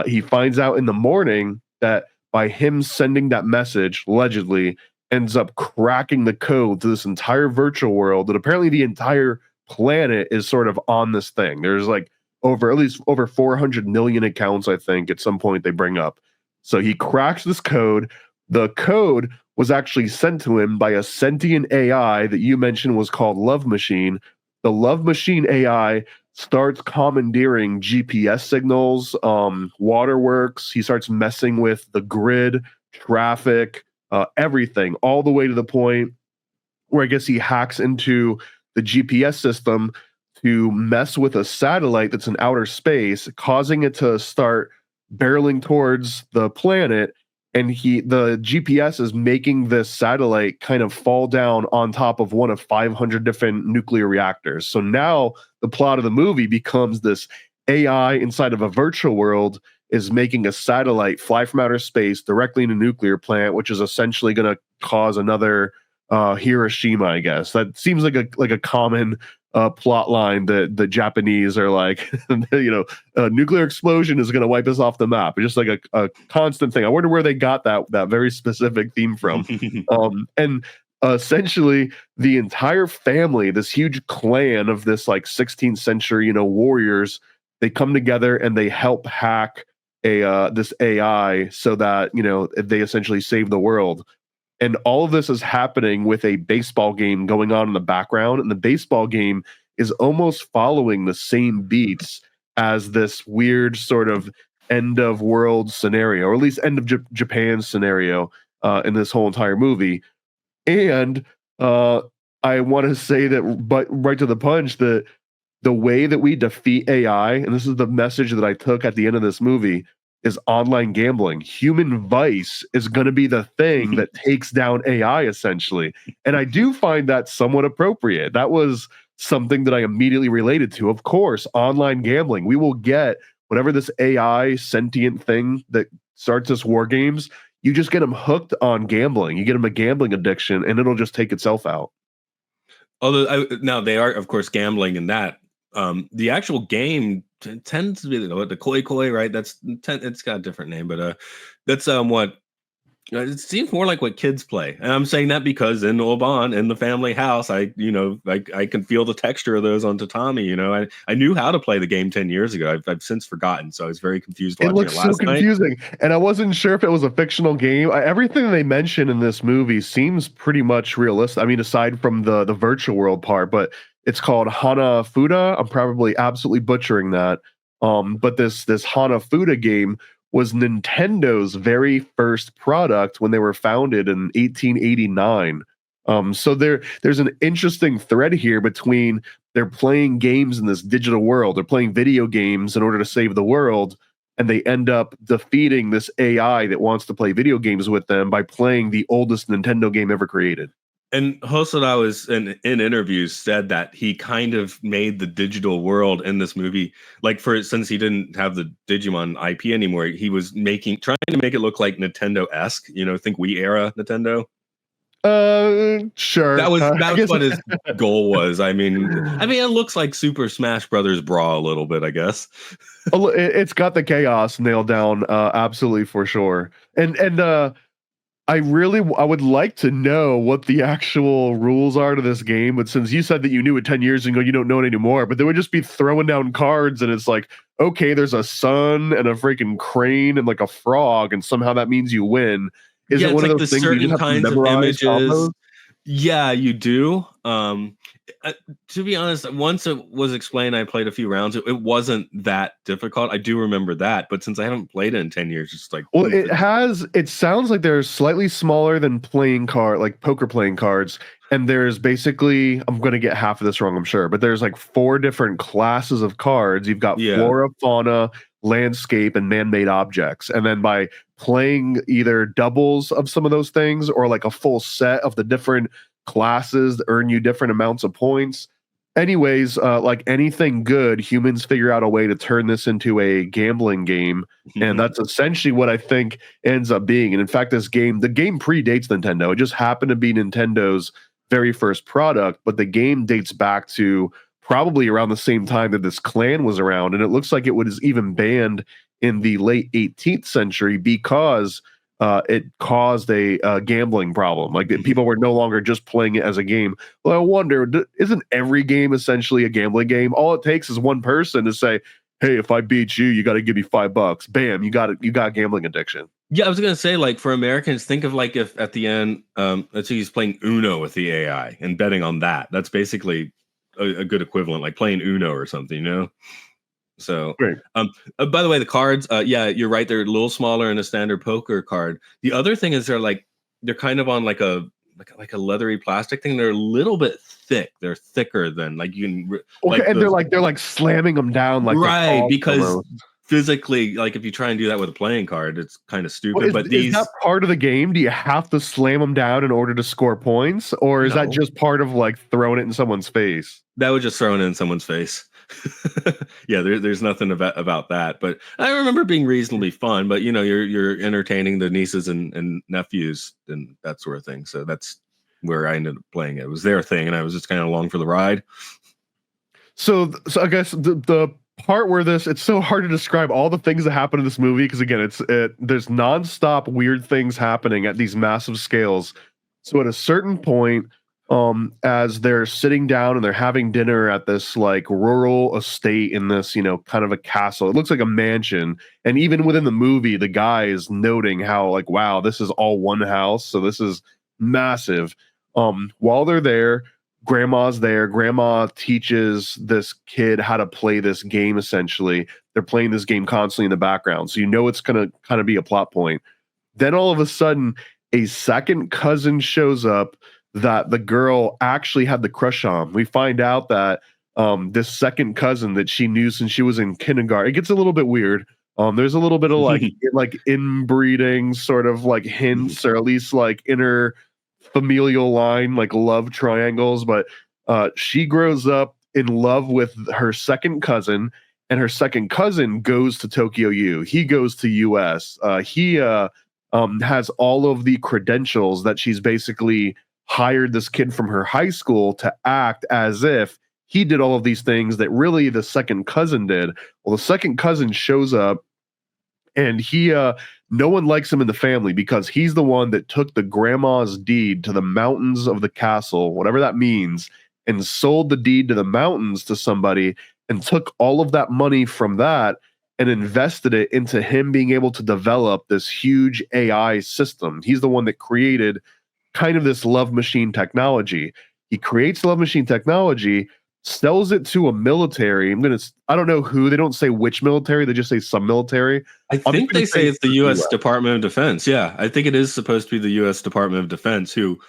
He finds out in the morning that by him sending that message, allegedly ends up cracking the code to this entire virtual world that apparently the entire planet is sort of on this thing. There's like at least over 400 million accounts, I think, at some point they bring up. So he cracks this code. The code was actually sent to him by a sentient AI that you mentioned was called Love Machine. The Love Machine AI starts commandeering GPS signals, waterworks. He starts messing with the grid, traffic, everything, all the way to the point where I guess he hacks into the GPS system to mess with a satellite that's in outer space, causing it to start barreling towards the planet. And the GPS is making this satellite kind of fall down on top of one of 500 different nuclear reactors. So now the plot of the movie becomes this AI inside of a virtual world is making a satellite fly from outer space directly into a nuclear plant, which is essentially going to cause another Hiroshima, I guess. That seems like a common plot line that the Japanese are like, a nuclear explosion is going to wipe us off the map. It's just like a constant thing. I wonder where they got that very specific theme from. And essentially the entire family, this huge clan of this like 16th century, warriors, they come together and they help hack this AI so that, they essentially save the world. And all of this is happening with a baseball game going on in the background. And the baseball game is almost following the same beats as this weird sort of end of world scenario, or at least end of Japan scenario in this whole entire movie. And I want to say that, but right to the punch, that the way that we defeat AI, and this is the message that I took at the end of this movie, is online gambling. Human vice is going to be the thing that takes down AI, essentially. And I do find that somewhat appropriate. That was something that I immediately related to. Of course, online gambling. We will get whatever this AI sentient thing that starts this war games. You just get them hooked on gambling. You get them a gambling addiction, and it'll just take itself out. Although now they are, of course, gambling in that. The actual game tends to be the koi, right? It's got a different name, but that's what it seems more like what kids play. And I'm saying that because in Oban, in the family house, I can feel the texture of those on tatami. I knew how to play the game 10 years ago. I've since forgotten, so I was very confused watching it last night. It looks so confusing, and I wasn't sure if it was a fictional game. Everything they mention in this movie seems pretty much realistic. I mean, aside from the virtual world part, but it's called Hanafuda. I'm probably absolutely butchering that. But this Hanafuda game was Nintendo's very first product when they were founded in 1889. So there's an interesting thread here between they're playing games in this digital world, they're playing video games in order to save the world, and they end up defeating this AI that wants to play video games with them by playing the oldest Nintendo game ever created. And Hosoda was in interviews said that he kind of made the digital world in this movie, since he didn't have the Digimon IP anymore, he was trying to make it look like Nintendo-esque, think Wii era Nintendo. Sure. That was what his goal was. I mean, it looks like Super Smash Brothers Brawl a little bit, I guess. It's got the chaos nailed down, absolutely, for sure. And I would like to know what the actual rules are to this game, but since you said that you knew it 10 years ago, you don't know it anymore, but they would just be throwing down cards and it's like, okay, there's a sun and a freaking crane and like a frog, and somehow that means you win. Is it one of those things certain kinds of images? Yeah, you do. To be honest, once it was explained, I played a few rounds. It wasn't that difficult. I do remember that, but since I haven't played it in 10 years, it's like, well, it sounds like they're slightly smaller than poker playing cards. And there's basically, I'm going to get half of this wrong, I'm sure, but there's like 4 different classes of cards. You've got flora, fauna, landscape and man-made objects. And then by playing either doubles of some of those things or like a full set of the different classes that earn you different amounts of points. Anyways, like anything good, humans figure out a way to turn this into a gambling game. And that's essentially what I think ends up being. And in fact, the game predates Nintendo. It just happened to be Nintendo's very first product, but the game dates back to probably around the same time that this clan was around. And it looks like it was even banned in the late 18th century because it caused a gambling problem. Like people were no longer just playing it as a game. Well, I wonder, isn't every game essentially a gambling game? All it takes is one person to say, hey, if I beat you, you got to give me $5. Bam, you got it. You got gambling addiction. Yeah, I was gonna say, like, for Americans, think of like if at the end, let's say he's playing Uno with the AI and betting on that. That's basically a good equivalent, like playing Uno or something, you know. So, Great. By the way, the cards, yeah, you're right. They're a little smaller than a standard poker card. The other thing is they're kind of on like a leathery plastic thing. They're a little bit thick. They're thicker than like you can. Okay, and they're like slamming them down, like right, because physically, like if you try and do that with a playing card, it's kind of stupid. Well, is that part of the game? Do you have to slam them down in order to score points, or is that just part of like throwing it in someone's face? That would just throw it in someone's face. Yeah, there's nothing about that. But I remember being reasonably fun. But you know, you're entertaining the nieces and nephews and that sort of thing. So that's where I ended up playing it. It was their thing, and I was just kind of along for the ride. So I guess the part where it's so hard to describe all the things that happen in this movie because again, there's nonstop weird things happening at these massive scales. So at a certain point, as they're sitting down and they're having dinner at this like rural estate in this, you know, kind of a castle. It looks like a mansion. And even within the movie, the guy is noting how like, wow, this is all one house. So this is massive. While they're there, Grandma's there. Grandma teaches this kid how to play this game, essentially. They're playing this game constantly in the background. So you know it's going to kind of be a plot point. Then all of a sudden, a second cousin shows up that the girl actually had the crush on. We find out that this second cousin that she knew since she was in kindergarten, it gets a little bit weird. There's a little bit of like inbreeding sort of like hints, or at least like inner familial line, like love triangles. But she grows up in love with her second cousin, and her second cousin goes to Tokyo U. He goes to US. He has all of the credentials that she's basically hired this kid from her high school to act as if he did all of these things that really the second cousin did. Well, the second cousin shows up, and he no one likes him in the family because he's the one that took the grandma's deed to the mountains of the castle, whatever that means, and sold the deed to the mountains to somebody and took all of that money from that and invested it into him being able to develop this huge AI system. He's the one that created kind of this love machine technology. He creates love machine technology, sells it to a military. I don't know who, they don't say which military, they just say some military. I think they say it's the US Department of Defense. Yeah, I think it is supposed to be the US Department of Defense who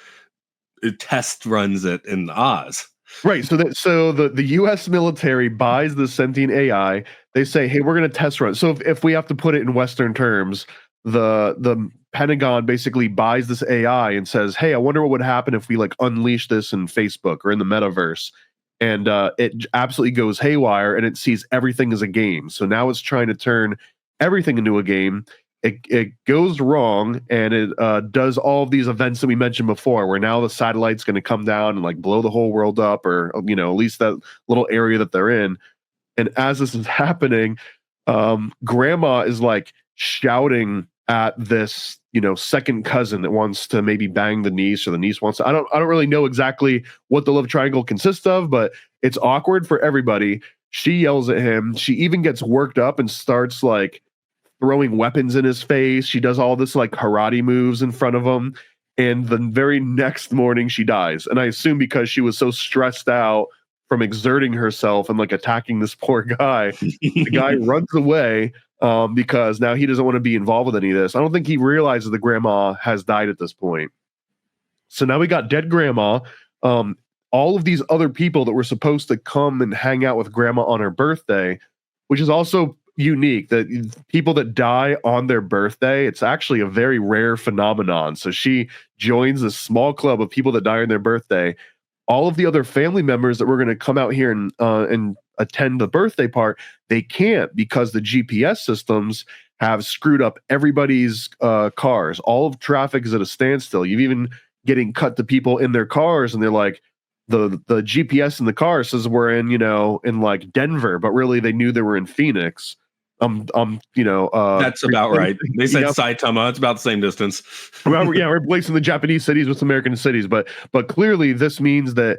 test runs it in Oz. Right. So the US military buys the sentient AI. They say, hey, we're going to test run. So if we have to put it in Western terms, the Pentagon basically buys this AI and says, hey, I wonder what would happen if we like unleash this in Facebook or in the metaverse. And it absolutely goes haywire, and it sees everything as a game. So now it's trying to turn everything into a game. It goes wrong, and it does all of these events that we mentioned before, where now the satellite's going to come down and like blow the whole world up, or you know, at least that little area that they're in. And as this is happening, Grandma is like shouting at this, you know, second cousin that wants to maybe bang the niece, or the niece wants to, I don't really know exactly what the love triangle consists of, but it's awkward for everybody. She yells at him. She even gets worked up and starts like throwing weapons in his face. She does all this like karate moves in front of him. And the very next morning she dies. And I assume because she was so stressed out from exerting herself and like attacking this poor guy, the guy runs away because now he doesn't want to be involved with any of this. I don't think he realizes the grandma has died at this point. So now we got dead grandma. All of these other people that were supposed to come and hang out with grandma on her birthday, which is also unique that people that die on their birthday, it's actually a very rare phenomenon. So she joins a small club of people that die on their birthday. All of the other family members that were going to come out here and attend the birthday part, they can't because the GPS systems have screwed up everybody's cars. All of traffic is at a standstill. You've even getting cut to people in their cars, and they're like, the GPS in the car says we're in, in like Denver, but really they knew they were in Phoenix. That's about right. They said Saitama. It's about the same distance. We're replacing the Japanese cities with American cities, but clearly this means that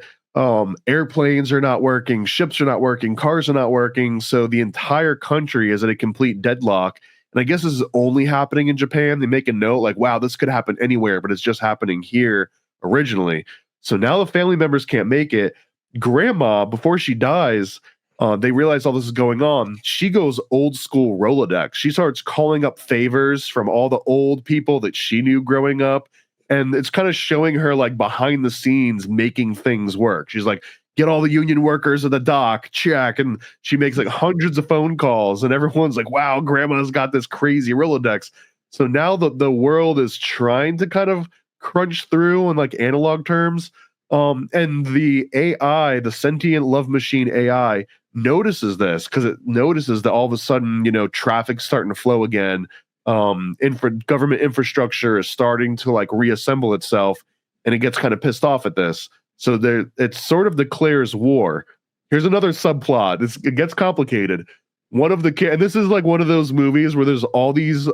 airplanes are not working, ships are not working, cars are not working. So the entire country is at a complete deadlock. And I guess this is only happening in Japan. They make a note like, wow, this could happen anywhere, but it's just happening here originally. So now the family members can't make it. Grandma, before she dies, they realize all this is going on. She goes old school Rolodex. She starts calling up favors from all the old people that she knew growing up. And it's kind of showing her like behind the scenes making things work. She's like, get all the union workers at the dock, check. And she makes like hundreds of phone calls. And everyone's like, wow, grandma's got this crazy Rolodex. So now the world is trying to kind of crunch through in like analog terms. And the AI, the sentient love machine AI, notices this because it notices that all of a sudden, traffic's starting to flow again. Government infrastructure is starting to like reassemble itself, and it gets kind of pissed off at this. So it sort of declares war. Here's another subplot. It gets complicated. And this is like one of those movies where there's all these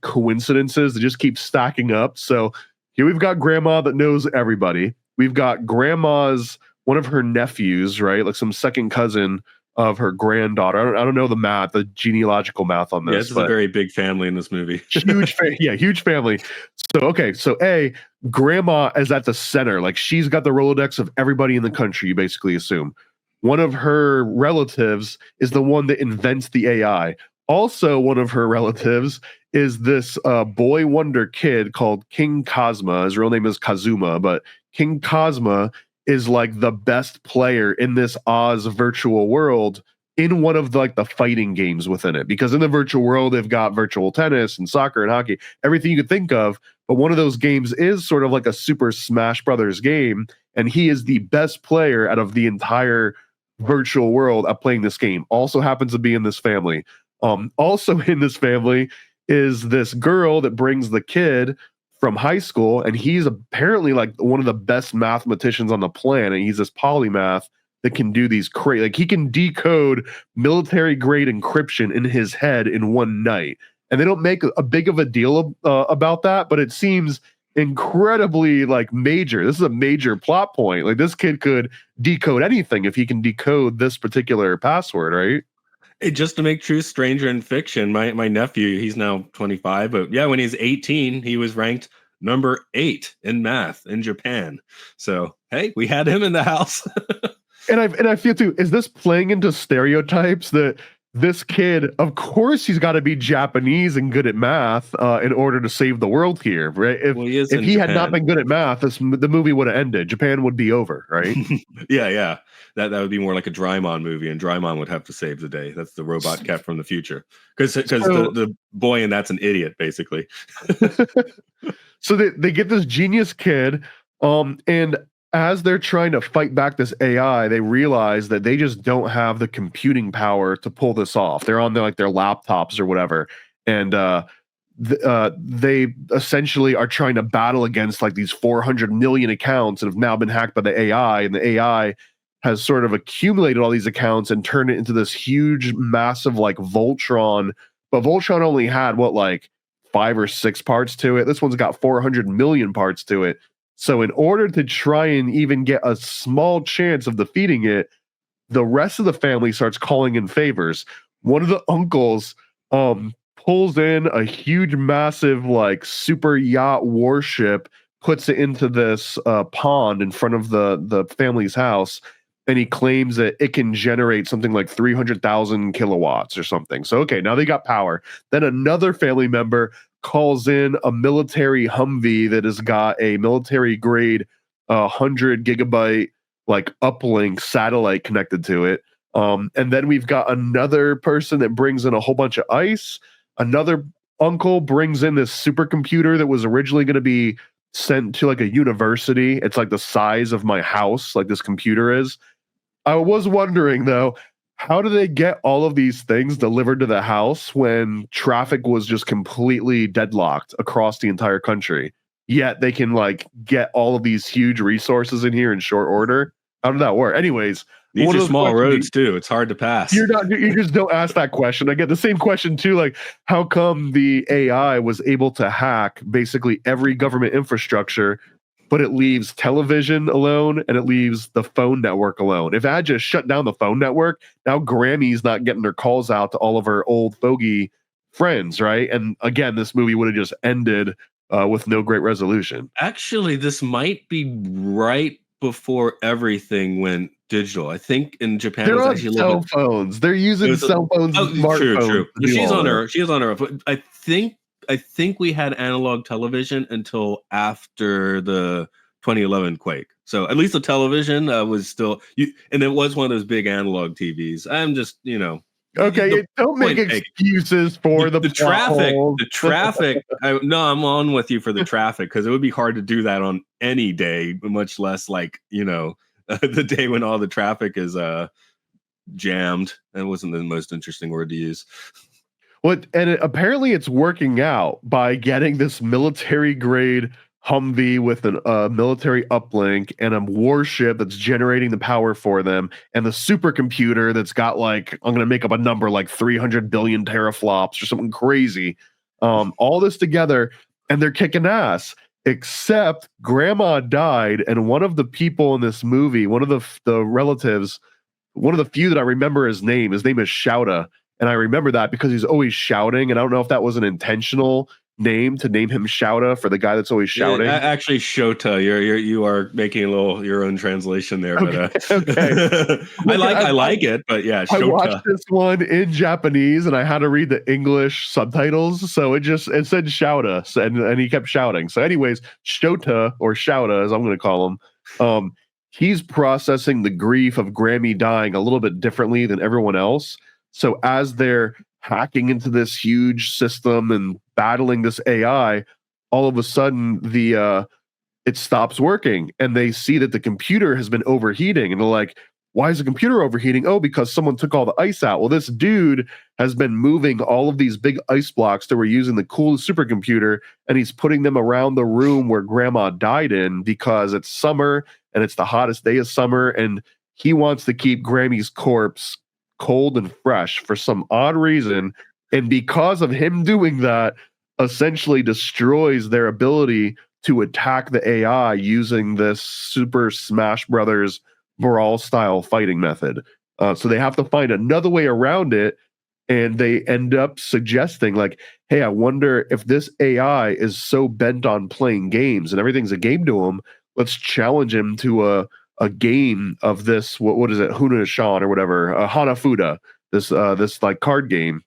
coincidences that just keep stacking up. So here we've got grandma that knows everybody. We've got grandma's one of her nephews, right? Like some second cousin of her granddaughter. I don't know the genealogical math on this. Yeah, it's a very big family in this movie. Huge family. So grandma is at the center. Like she's got the Rolodex of everybody in the country, you basically assume. One of her relatives is the one that invents the AI. Also, one of her relatives is this boy wonder kid called King Cosma. His real name is Kazuma, but King Cosma is like the best player in this Oz virtual world in one of the fighting games within it. Because in the virtual world, they've got virtual tennis and soccer and hockey, everything you could think of. But one of those games is sort of like a Super Smash Brothers game. And he is the best player out of the entire virtual world at playing this game. Also happens to be in this family. Also in this family is this girl that brings the kid from high school, and he's apparently like one of the best mathematicians on the planet. He's this polymath that can do these crazy, like he can decode military grade encryption in his head in one night. And they don't make a big of a deal about that, but it seems incredibly like major. This is a major plot point. Like this kid could decode anything if he can decode this particular password, right? Just to make truth stranger in fiction, my nephew, he's now 25, but yeah, when he's 18, he was ranked number 8 in math in Japan. So hey, we had him in the house. and I feel too, is this playing into stereotypes that this kid, of course he's got to be Japanese and good at math in order to save the world here, right? If he had not been good at math, the movie would have ended. Japan would be over, right? Yeah. That would be more like a Drymon movie, and Drymon would have to save the day. That's the robot cat from the future. Because the boy in that's an idiot, basically. So they get this genius kid, and as they're trying to fight back this AI, they realize that they just don't have the computing power to pull this off. They're on their laptops or whatever, and they essentially are trying to battle against like these 400 million accounts that have now been hacked by the AI, and the AI has sort of accumulated all these accounts and turned it into this huge, massive like Voltron. But Voltron only had 5 or 6 parts to it. This one's got 400 million parts to it. So in order to try and even get a small chance of defeating it, the rest of the family starts calling in favors. One of the uncles pulls in a huge, massive, super yacht warship, puts it into this pond in front of the family's house, and he claims that it can generate something like 300,000 kilowatts or something. So, okay, now they got power. Then another family member calls in a military Humvee that has got a military grade 100 gigabyte uplink satellite connected to it. And then we've got another person that brings in a whole bunch of ice. Another uncle brings in this supercomputer that was originally going to be sent to like a university. It's like the size of my house, like this computer is. I was wondering though, how do they get all of these things delivered to the house when traffic was just completely deadlocked across the entire country? Yet they can like get all of these huge resources in here in short order. How did that work? Anyways, these are small roads too. It's hard to pass. You just don't ask that question. I get the same question too. Like, how come the AI was able to hack basically every government infrastructure, but it leaves television alone and it leaves the phone network alone? If I had just shut down the phone network, now Grammy's not getting her calls out to all of her old fogey friends, right? And again, this movie would have just ended with no great resolution. Actually, this might be right before everything went digital. I think in Japan they're on cell phones. They're using cell phones. True. She's on her. I think we had analog television until after the 2011 quake. So at least the television was still and it was one of those big analog TVs. I'm just, okay, don't make excuses for the traffic. The traffic. I'm on with you for the traffic because it would be hard to do that on any day, much less like the day when all the traffic is jammed. That wasn't the most interesting word to use. Apparently it's working out by getting this military grade Humvee with a military uplink and a warship that's generating the power for them, and the supercomputer that's got like, I'm going to make up a number, like 300 billion teraflops or something crazy. All this together, and they're kicking ass. Except Grandma died, and one of the people in this movie, one of the relatives, one of the few that I remember his name is Shouta. And I remember that because he's always shouting, and I don't know if that was an intentional name to name him Shouta for the guy that's always shouting. Yeah, actually, Shota. You are making a little your own translation there, okay, but okay. I like it, but yeah, Shota. I watched this one in Japanese, and I had to read the English subtitles, so it said Shouta, and he kept shouting. So, anyways, Shota or Shouta, as I'm going to call him, he's processing the grief of Grammy dying a little bit differently than everyone else. So as they're hacking into this huge system and battling this AI, all of a sudden it stops working, and they see that the computer has been overheating, and they're like, why is the computer overheating? Oh, because someone took all the ice out. Well, this dude has been moving all of these big ice blocks that were using the cool supercomputer, and he's putting them around the room where Grandma died in because it's summer and it's the hottest day of summer, and he wants to keep Grammy's corpse cold and fresh for some odd reason. And because of him doing that, essentially destroys their ability to attack the AI using this Super Smash Brothers brawl style fighting method. So they have to find another way around it. And they end up suggesting like, hey, I wonder if this AI is so bent on playing games and everything's a game to him, let's challenge him to a game of this, what is it, Hunashan or whatever, Hanafuda, this like card game.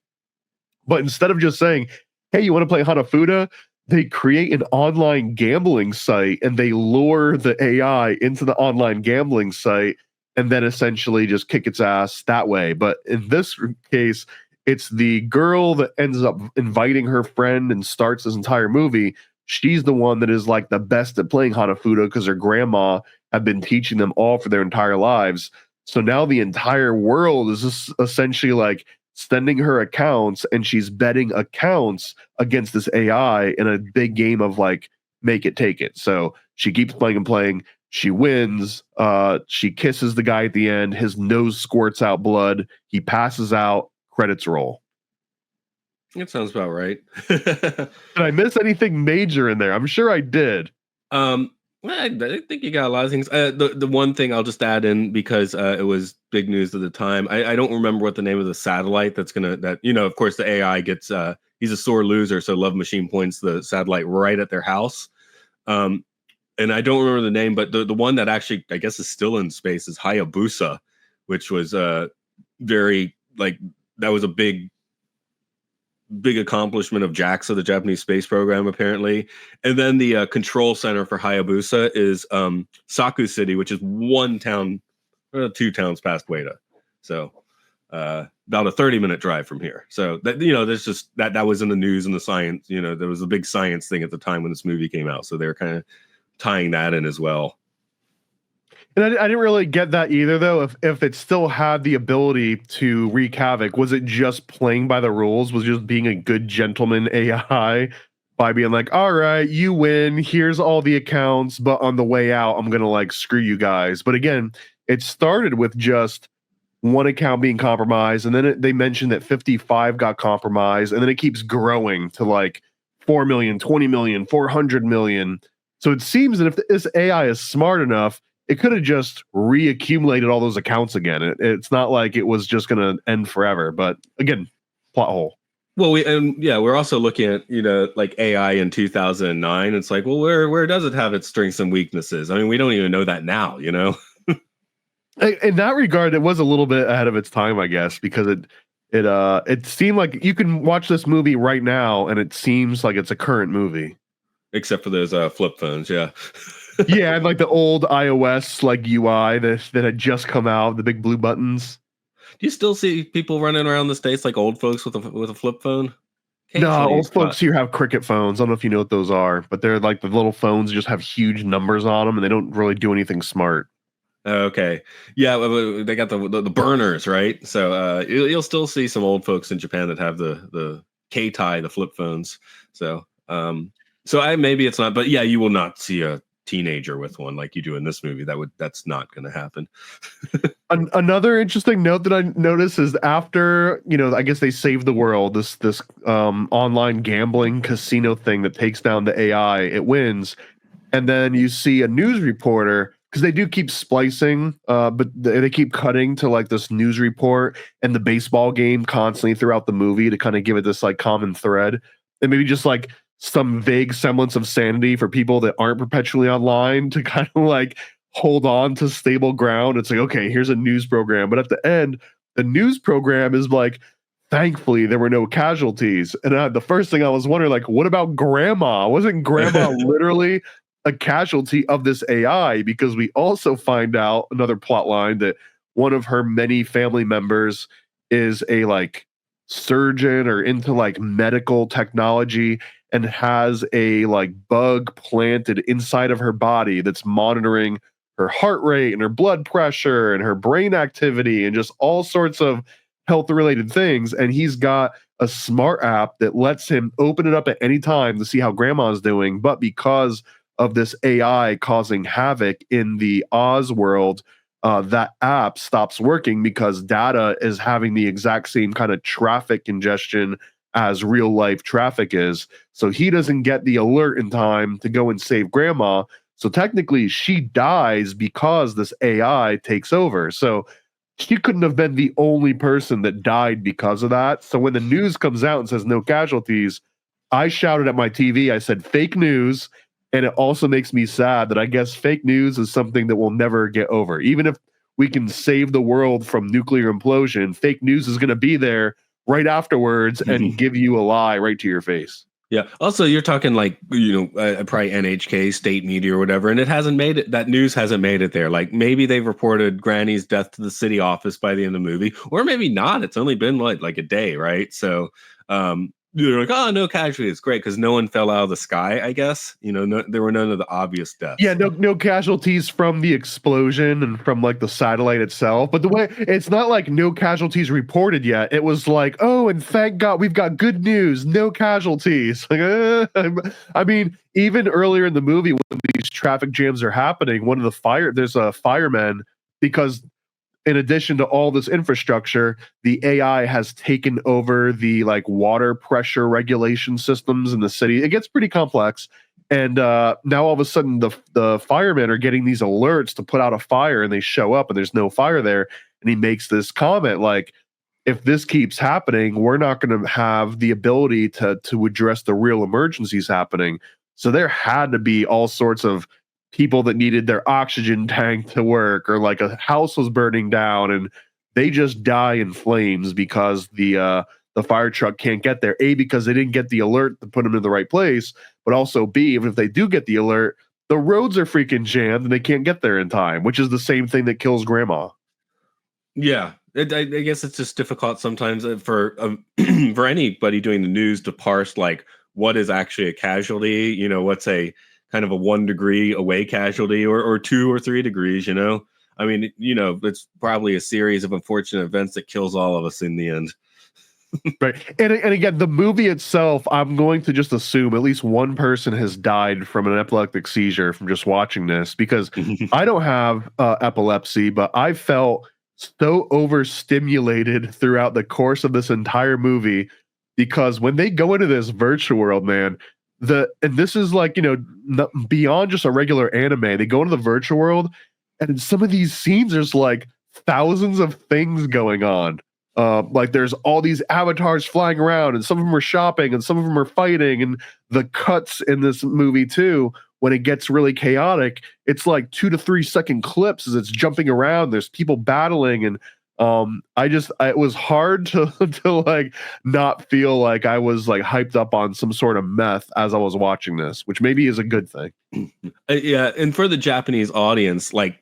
But instead of just saying, hey, you want to play Hanafuda, they create an online gambling site and they lure the AI into the online gambling site and then essentially just kick its ass that way. But in this case, it's the girl that ends up inviting her friend and starts this entire movie. She's the one that is like the best at playing Hanafuda because her grandma had been teaching them all for their entire lives. So now the entire world is just essentially like sending her accounts, and she's betting accounts against this AI in a big game of like make it take it. So she keeps playing and playing. She wins. She kisses the guy at the end. His nose squirts out blood. He passes out. Credits roll. That sounds about right. Did I miss anything major in there? I'm sure I did. I think you got a lot of things. The one thing I'll just add in because it was big news at the time. I don't remember what the name of the satellite of course the AI gets. He's a sore loser, so Love Machine points the satellite right at their house. And I don't remember the name, but the one that actually I guess is still in space is Hayabusa, which was very like that was a big accomplishment of JAXA, the Japanese space program, apparently. And then the control center for Hayabusa is Saku City, which is 2 towns past Ueda. So about a 30-minute drive from here. So that, there's just that was in the news and the science. There was a big science thing at the time when this movie came out. So they're kind of tying that in as well. And I didn't really get that either, though. If it still had the ability to wreak havoc, was it just playing by the rules? Was just being a good gentleman AI by being like, all right, you win. Here's all the accounts, but on the way out, I'm gonna like screw you guys. But again, it started with just one account being compromised, and then they mentioned that 55 got compromised, and then it keeps growing to like 4 million, 20 million, 400 million. So it seems that if this AI is smart enough, it could have just reaccumulated all those accounts again. It's not like it was just going to end forever. But again, plot hole. Well, we're also looking at like AI in 2009. It's like, well, where does it have its strengths and weaknesses? I mean, we don't even know that now. In that regard, it was a little bit ahead of its time, I guess, because it seemed like you can watch this movie right now, and it seems like it's a current movie, except for those flip phones. Yeah. Yeah, and like the old iOS like UI that had just come out, the big blue buttons. Do you still see people running around the States like old folks with a flip phone? No, old folks here have cricket phones. I don't know if you know what those are, but they're like the little phones just have huge numbers on them, and they don't really do anything smart. Okay, yeah, they got the burners, right? So you'll still see some old folks in Japan that have the K-tie, the flip phones. So maybe it's not, but yeah, you will not see a teenager with one like you do in this movie. That's not going to happen. Another interesting note that I noticed is after I guess they saved the world, this online gambling casino thing that takes down the AI, it wins, and then you see a news reporter, because they do keep splicing, but they keep cutting to like this news report and the baseball game constantly throughout the movie to kind of give it this like common thread, and maybe just like some vague semblance of sanity for people that aren't perpetually online to kind of like hold on to stable ground. It's like, okay, here's a news program. But at the end, the news program is like, thankfully, there were no casualties. And the first thing I was wondering, like, what about grandma? Wasn't grandma literally a casualty of this AI? Because we also find out another plot line that one of her many family members is a like surgeon or into like medical technology, and has a like bug planted inside of her body that's monitoring her heart rate and her blood pressure and her brain activity and just all sorts of health related things. And he's got a smart app that lets him open it up at any time to see how grandma's doing. But because of this AI causing havoc in the Oz world, that app stops working because data is having the exact same kind of traffic congestion as real life traffic is. So he doesn't get the alert in time to go and save grandma. So technically she dies because this AI takes over. So she couldn't have been the only person that died because of that. So when the news comes out and says no casualties, I shouted at my TV, I said fake news. And it also makes me sad that I guess fake news is something that we'll never get over. Even if we can save the world from nuclear implosion, fake news is going to be there right afterwards and give you a lie right to your face. Yeah. Also, you're talking like, probably NHK, state media or whatever, and it hasn't made it. That news hasn't made it there. Like maybe they've reported Granny's death to the city office by the end of the movie, or maybe not. It's only been like a day, right? So, you're like, oh, no casualties. It's great because no one fell out of the sky, I guess. There were none of the obvious deaths. Yeah, no casualties from the explosion and from like the satellite itself. But the way it's not like no casualties reported yet. It was like, oh, and thank God we've got good news, no casualties. Like, I mean, even earlier in the movie when these traffic jams are happening, there's a fireman, because in addition to all this infrastructure, the AI has taken over the like water pressure regulation systems in the city. It gets pretty complex. And now all of a sudden the firemen are getting these alerts to put out a fire, and they show up and there's no fire there. And he makes this comment like, if this keeps happening, we're not going to have the ability to address the real emergencies happening. So there had to be all sorts of people that needed their oxygen tank to work, or like a house was burning down and they just die in flames because the fire truck can't get there. A, because they didn't get the alert to put them in the right place, but also B, even if they do get the alert, the roads are freaking jammed and they can't get there in time, which is the same thing that kills grandma. Yeah, I guess it's just difficult sometimes for for anybody doing the news to parse like what is actually a casualty. What's a kind of a 1 degree away casualty, or 2 or 3 degrees. I mean, it's probably a series of unfortunate events that kills all of us in the end. Right. And again, the movie itself, I'm going to just assume at least one person has died from an epileptic seizure from just watching this, because I don't have epilepsy, but I felt so overstimulated throughout the course of this entire movie, because when they go into this virtual world, man, and this is like, beyond just a regular anime, they go into the virtual world, and in some of these scenes, there's like thousands of things going on. Like there's all these avatars flying around, and some of them are shopping, and some of them are fighting. And the cuts in this movie too, when it gets really chaotic, it's like 2 to 3 second clips as it's jumping around. There's people battling, and it was hard to to like not feel like I was like hyped up on some sort of meth as I was watching this, which maybe is a good thing. Yeah, and for the Japanese audience, like,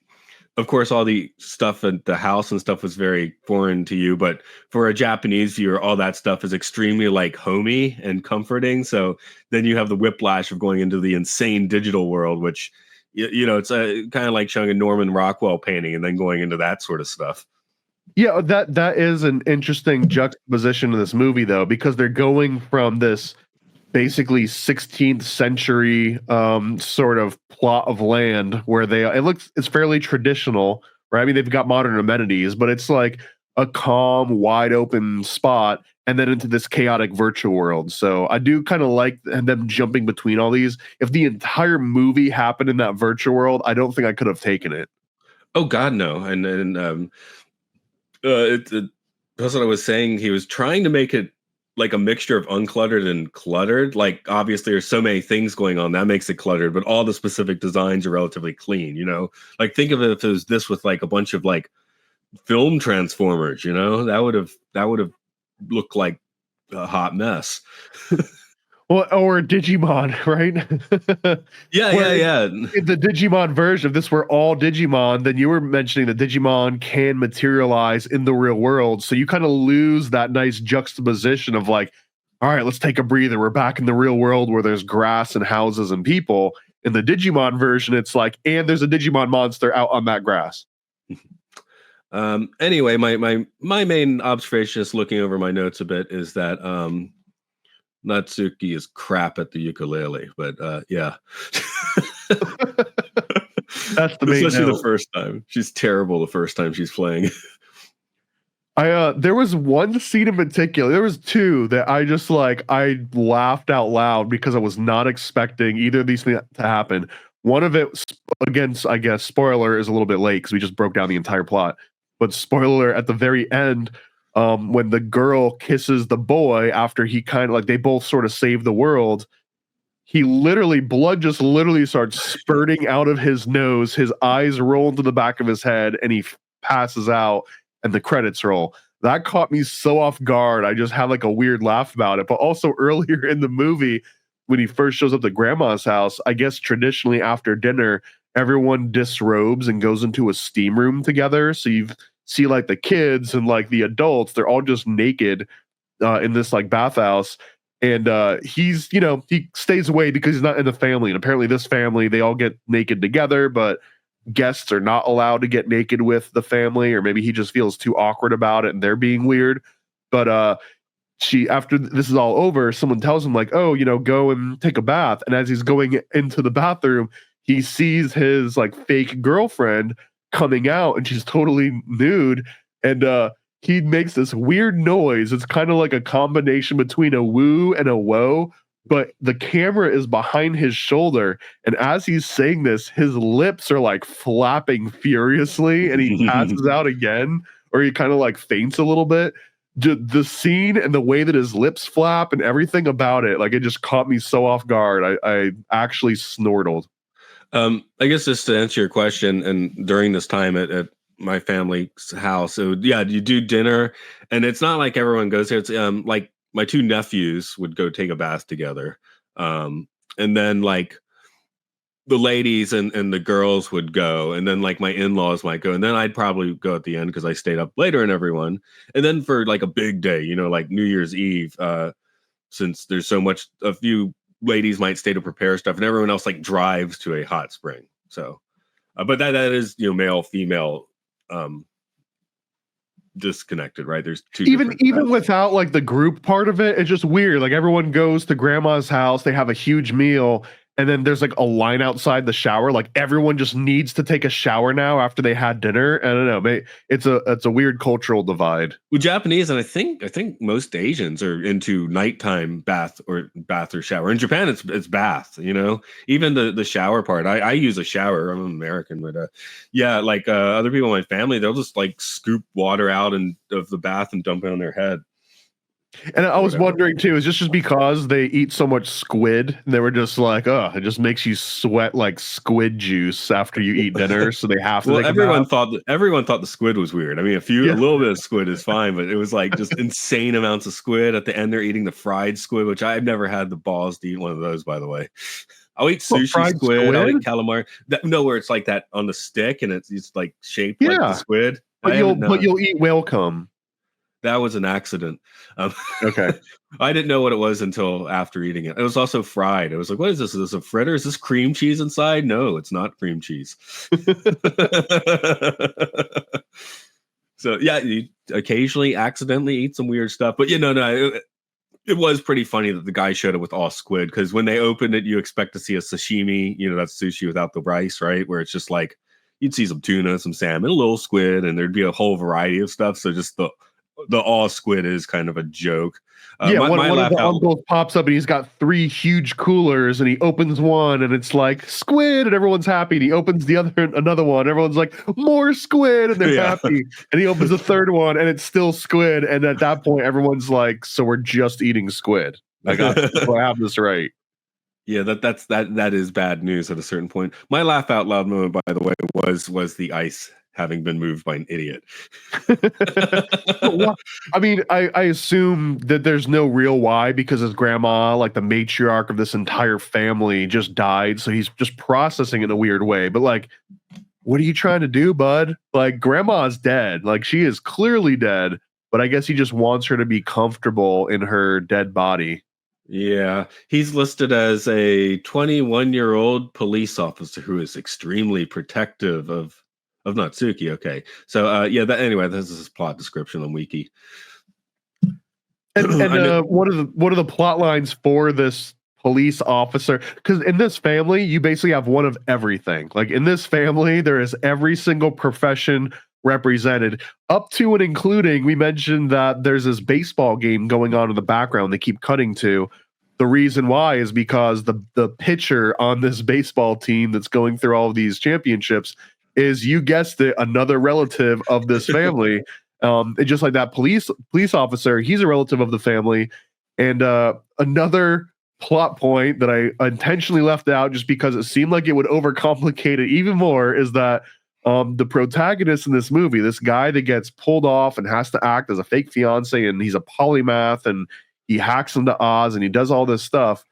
of course, all the stuff at the house and stuff was very foreign to you, but for a Japanese viewer, all that stuff is extremely like homey and comforting. So then you have the whiplash of going into the insane digital world, which, it's kind of like showing a Norman Rockwell painting and then going into that sort of stuff. Yeah, that is an interesting juxtaposition in this movie, though, because they're going from this basically 16th century sort of plot of land where it's fairly traditional, right? I mean, they've got modern amenities, but it's like a calm, wide open spot, and then into this chaotic virtual world. So I do kind of like them jumping between all these. If the entire movie happened in that virtual world, I don't think I could have taken it. Oh God, no. And that's what I was saying. He was trying to make it like a mixture of uncluttered and cluttered. Like, obviously there's so many things going on that makes it cluttered, but all the specific designs are relatively clean. Like, think of it if it was this with like a bunch of like film transformers. That would have looked like a hot mess. Well, or Digimon, right? Yeah. In the Digimon version, if this were all Digimon, then you were mentioning that Digimon can materialize in the real world. So you kind of lose that nice juxtaposition of like, all right, let's take a breather. We're back in the real world where there's grass and houses and people. In the Digimon version, it's like, and there's a Digimon monster out on that grass. Anyway, my main observation, is looking over my notes a bit, is that Natsuki is crap at the ukulele, but yeah. That's the main Especially note. the first time. She's terrible the first time she's playing. There was one scene in particular. There was two that I laughed out loud because I was not expecting either of these things to happen. One of it, again, I guess, spoiler, is a little bit late because we just broke down the entire plot. But spoiler, at the very end, when the girl kisses the boy after he kind of like they both sort of save the world, blood just literally starts spurting out of his nose. His eyes roll into the back of his head, and he passes out. And the credits roll. That caught me so off guard. I just had like a weird laugh about it. But also earlier in the movie, when he first shows up to grandma's house, I guess traditionally after dinner, everyone disrobes and goes into a steam room together. So you see like the kids and like the adults, they're all just naked in this like bathhouse. And he stays away because he's not in the family. And apparently this family, they all get naked together, but guests are not allowed to get naked with the family, or maybe he just feels too awkward about it and they're being weird. But after this is all over, someone tells him like, oh, go and take a bath. And as he's going into the bathroom, he sees his like fake girlfriend coming out, and she's totally nude. And he makes this weird noise. It's kind of like a combination between a woo and a whoa, but the camera is behind his shoulder. And as he's saying this, his lips are like flapping furiously, and he passes out again, or he kind of like faints a little bit. The scene and the way that his lips flap and everything about it, like, it just caught me so off guard. I actually snortled. I guess just to answer your question, and during this time at my family's house, so yeah, you do dinner, and it's not like everyone goes there. It's like my two nephews would go take a bath together. And then like the ladies and the girls would go, and then like my in-laws might go, and then I'd probably go at the end because I stayed up later than everyone. And then for like a big day, like New Year's Eve, since there's so much, a few ladies might stay to prepare stuff, and everyone else like drives to a hot spring. So, but that is male female disconnected, right? There's two even without like the group part of it, it's just weird. Like everyone goes to grandma's house, they have a huge meal, and then there's like a line outside the shower. Like everyone just needs to take a shower now after they had dinner. I don't know. It's a weird cultural divide. Well, Japanese, and I think most Asians are into nighttime bath or shower. In Japan, it's bath. Even the shower part. I use a shower. I'm American, but other people in my family, they'll just like scoop water out of the bath and dump it on their head. And I was wondering too, is this just because they eat so much squid? And they were just like, oh, it just makes you sweat like squid juice after you eat dinner, so they have to. Well, everyone thought the squid was weird. I mean, a little bit of squid is fine, but it was like just insane amounts of squid. At the end, they're eating the fried squid, which I've never had the balls to eat one of those, by the way. I'll eat sushi squid. I'll eat calamari. Where it's like that on the stick and it's like shaped like the squid. But you'll eat whale cum. That was an accident. Okay. I didn't know what it was until after eating it. It was also fried. I was like, what is this? Is this a fritter? Is this cream cheese inside? No, it's not cream cheese. So, yeah, you occasionally accidentally eat some weird stuff. But, it was pretty funny that the guy showed it with all squid, because when they opened it, you expect to see a sashimi. That's sushi without the rice, right? Where it's just like you'd see some tuna, some salmon, a little squid, and there'd be a whole variety of stuff. So just the all squid is kind of a joke. One of the uncles pops up and he's got 3 huge coolers, and he opens one and it's like squid, and everyone's happy. And he opens another one, everyone's like more squid, and they're happy. And he opens the third one and it's still squid. And at that point, everyone's like, so we're just eating squid. I have this right. Yeah, that is bad news at a certain point. My laugh out loud moment, by the way, was the ice having been moved by an idiot. I mean, I assume that there's no real why, because his grandma, like the matriarch of this entire family, just died. So he's just processing in a weird way. But like, what are you trying to do, bud? Like, grandma's dead. Like, she is clearly dead. But I guess he just wants her to be comfortable in her dead body. Yeah, he's listed as a 21-year-old police officer who is extremely protective of Natsuki. Okay, so anyway, this is his plot description on Wiki. And what are the plot lines for this police officer? Because in this family, you basically have one of everything. Like in this family, there is every single profession represented, up to and including, we mentioned that there's this baseball game going on in the background they keep cutting to. The reason why is because the pitcher on this baseball team that's going through all of these championships is, you guessed it, another relative of this family. And just like that police officer, he's a relative of the family. And another plot point that I intentionally left out just because it seemed like it would overcomplicate it even more, is that the protagonist in this movie, this guy that gets pulled off and has to act as a fake fiance, and he's a polymath, and he hacks into Oz and he does all this stuff.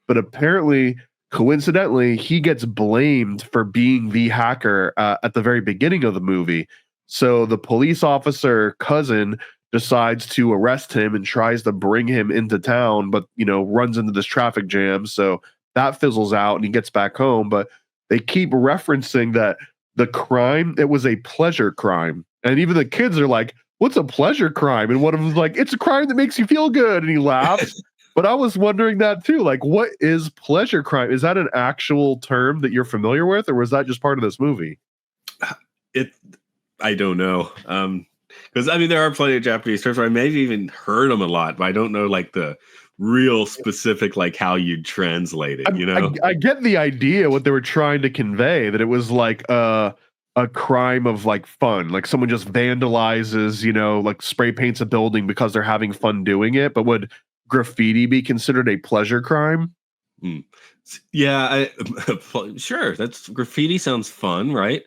But apparently, coincidentally, he gets blamed for being the hacker at the very beginning of the movie. So the police officer cousin decides to arrest him and tries to bring him into town, but runs into this traffic jam. So that fizzles out and he gets back home. But they keep referencing that the crime, it was a pleasure crime. And even the kids are like, what's a pleasure crime? And one of them's like, it's a crime that makes you feel good. And he laughs. But I was wondering that too. Like, what is pleasure crime? Is that an actual term that you're familiar with, or was that just part of this movie? I don't know. Because I mean, there are plenty of Japanese terms where I maybe even heard them a lot, but I don't know like the real specific, like how you'd translate it. I get the idea what they were trying to convey, that it was like a crime of like fun, like someone just vandalizes, like spray paints a building because they're having fun doing it. But would graffiti be considered a pleasure crime? Mm. Yeah, sure. That's graffiti sounds fun, right?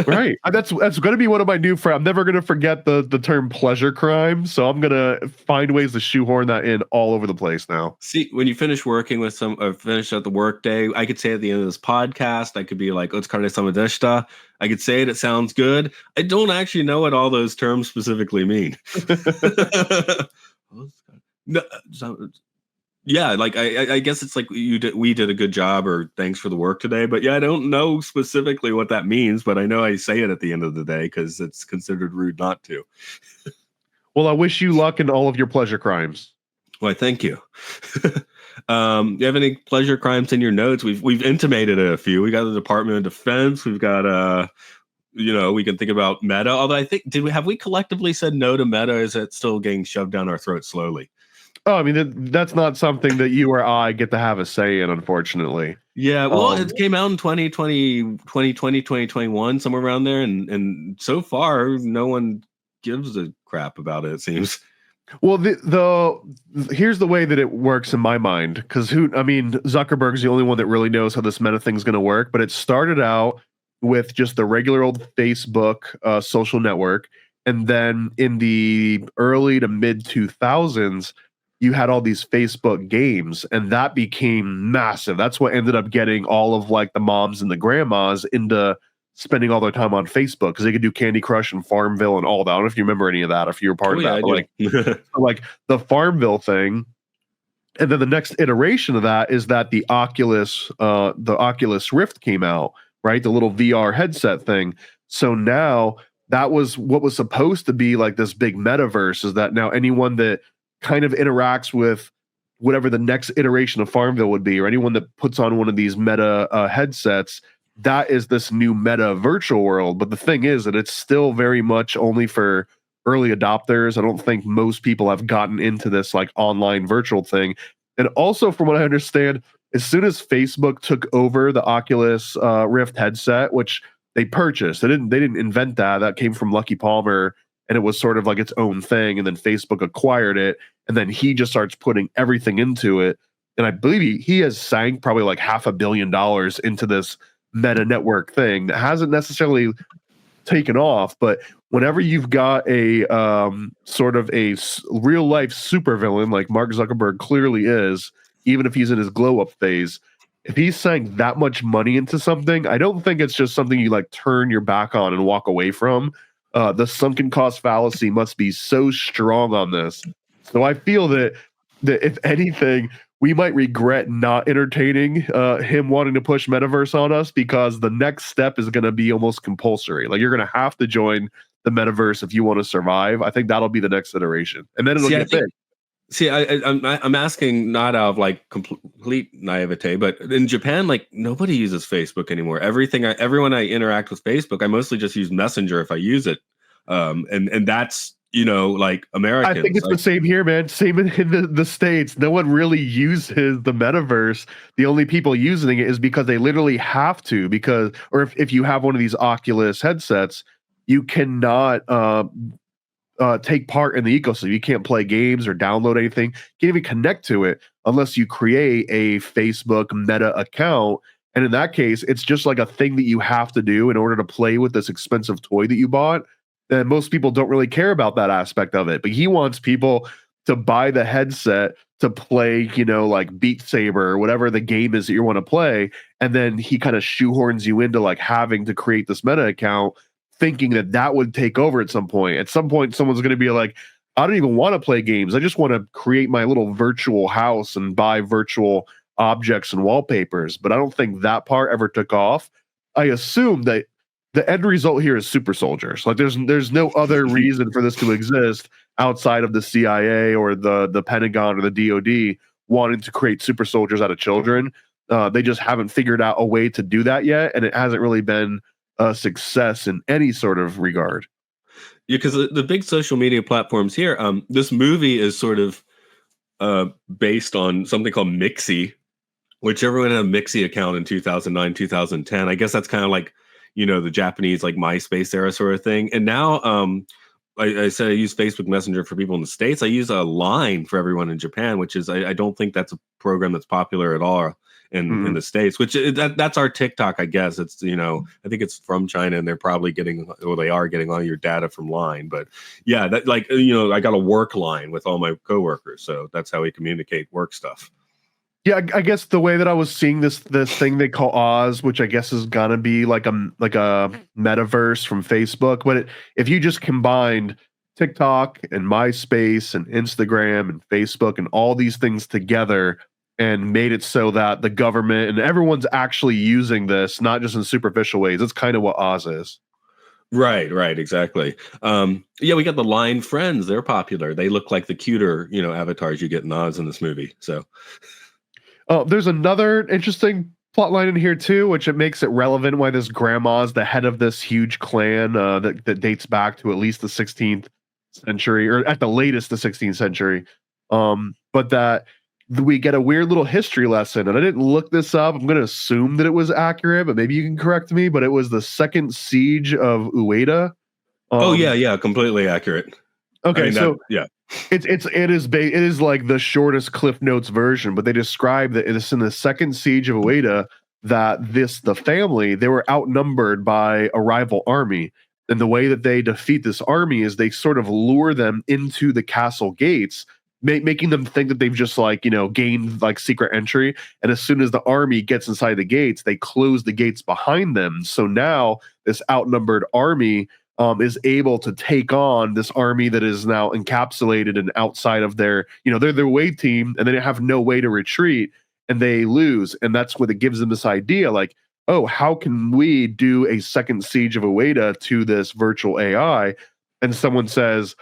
Right. That's going to be one of my new I'm never going to forget the term pleasure crime. So I'm going to find ways to shoehorn that in all over the place now. See, when you finish working with or finish out the workday, I could say at the end of this podcast, I could be like, "Otsukare sama deshita." I could say it. It sounds good. I don't actually know what all those terms specifically mean. No, yeah, like I guess it's like we did a good job, or thanks for the work today. But yeah, I don't know specifically what that means, but I know I say it at the end of the day because it's considered rude not to. Well, I wish you luck in all of your pleasure crimes. Why, thank you. You have any pleasure crimes in your notes? We've intimated a few. We got the Department of Defense. We've got we can think about Meta. Although I think have we collectively said no to Meta? Or is it still getting shoved down our throat slowly? Oh, I mean, that's not something that you or I get to have a say in, unfortunately. Yeah, well, it came out in 2021, somewhere around there, and so far, no one gives a crap about it, it seems. Well, here's the way that it works in my mind, because Zuckerberg's the only one that really knows how this Meta thing's going to work, but it started out with just the regular old Facebook social network, and then in the early to mid 2000s, you had all these Facebook games, and that became massive. That's what ended up getting all of like the moms and the grandmas into spending all their time on Facebook, because they could do Candy Crush and Farmville and all that. I don't know if you remember any of that, if you were part of that. Like the Farmville thing. And then the next iteration of that is that the Oculus Rift came out, right? The little VR headset thing. So now that was what was supposed to be like this big metaverse, is that now anyone that kind of interacts with whatever the next iteration of Farmville would be, or anyone that puts on one of these Meta headsets, that is this new Meta virtual world. But the thing is that it's still very much only for early adopters. I don't think most people have gotten into this like online virtual thing. And also, from what I understand, as soon as Facebook took over the Oculus Rift headset, which they purchased, they didn't invent that. That came from Lucky Palmer, and it was sort of like its own thing. And then Facebook acquired it, and then he just starts putting everything into it. And I believe he has sank probably like $500 million into this Meta network thing that hasn't necessarily taken off. But whenever you've got a sort of a real life supervillain like Mark Zuckerberg clearly is, even if he's in his glow up phase, if he sank that much money into something, I don't think it's just something you like turn your back on and walk away from. The sunken cost fallacy must be so strong on this. So I feel that if anything, we might regret not entertaining him wanting to push metaverse on us, because the next step is going to be almost compulsory. Like, you're going to have to join the metaverse if you want to survive. I think that'll be the next iteration, and then it'll get big. See, I'm asking not out of like complete naivete, but in Japan, like nobody uses Facebook anymore. Everyone I interact with Facebook, I mostly just use Messenger if I use it, and that's like Americans. I think it's the same here, man. Same in the States. No one really uses the metaverse. The only people using it is because they literally have to, or if you have one of these Oculus headsets, you cannot take part in the ecosystem. You can't play games or download anything. You can't even connect to it unless you create a Facebook Meta account. And in that case, it's just like a thing that you have to do in order to play with this expensive toy that you bought. And most people don't really care about that aspect of it. But he wants people to buy the headset to play, like Beat Saber or whatever the game is that you want to play. And then he kind of shoehorns you into like having to create this Meta account, thinking that would take over at some point. At some point, someone's going to be like, I don't even want to play games. I just want to create my little virtual house and buy virtual objects and wallpapers. But I don't think that part ever took off. I assume that the end result here is super soldiers. Like there's no other reason for this to exist outside of the CIA or the Pentagon or the DoD wanting to create super soldiers out of children. They just haven't figured out a way to do that yet. And it hasn't really been a success in any sort of regard. Yeah, because the big social media platforms here, this movie is sort of based on something called Mixi, which everyone had a Mixi account in 2009, 2010. I guess that's kind of like, the Japanese like MySpace era sort of thing. And now I said I use Facebook Messenger for people in the States. I use a Line for everyone in Japan, which is I don't think that's a program that's popular at all in the States. Which that's our TikTok, I guess. It's I think it's from China, and they're probably getting they are getting all your data from Line. But yeah, that I got a work line with all my coworkers, so that's how we communicate work stuff. Yeah, I guess the way that I was seeing this thing they call Oz, which I guess is gonna be like a metaverse from Facebook, but if you just combined TikTok and MySpace and Instagram and Facebook and all these things together and made it so that the government and everyone's actually using this, not just in superficial ways, that's kind of what Oz is. Right, exactly. Yeah, we got the Line friends. They're popular. They look like the cuter, avatars you get in Oz in this movie. So. There's another interesting plot line in here too, which it makes it relevant why this grandma's the head of this huge clan that dates back to at least the 16th century, or at the latest the 16th century. But that we get a weird little history lesson, and I didn't look this up. I'm going to assume that it was accurate, but maybe you can correct me. But it was the second siege of Ueda. Yeah, completely accurate. Okay, yeah. It is like the shortest Cliff Notes version, but they describe that it's in the second siege of Ueda that the family, they were outnumbered by a rival army, and the way that they defeat this army is they sort of lure them into the castle gates, making them think that they've just gained secret entry, and as soon as the army gets inside the gates, they close the gates behind them. So now this outnumbered army is able to take on this army that is now encapsulated and outside of their way team, and they have no way to retreat, and they lose. And that's what it gives them this idea, oh, how can we do a second siege of Ueda to this virtual AI? And someone says,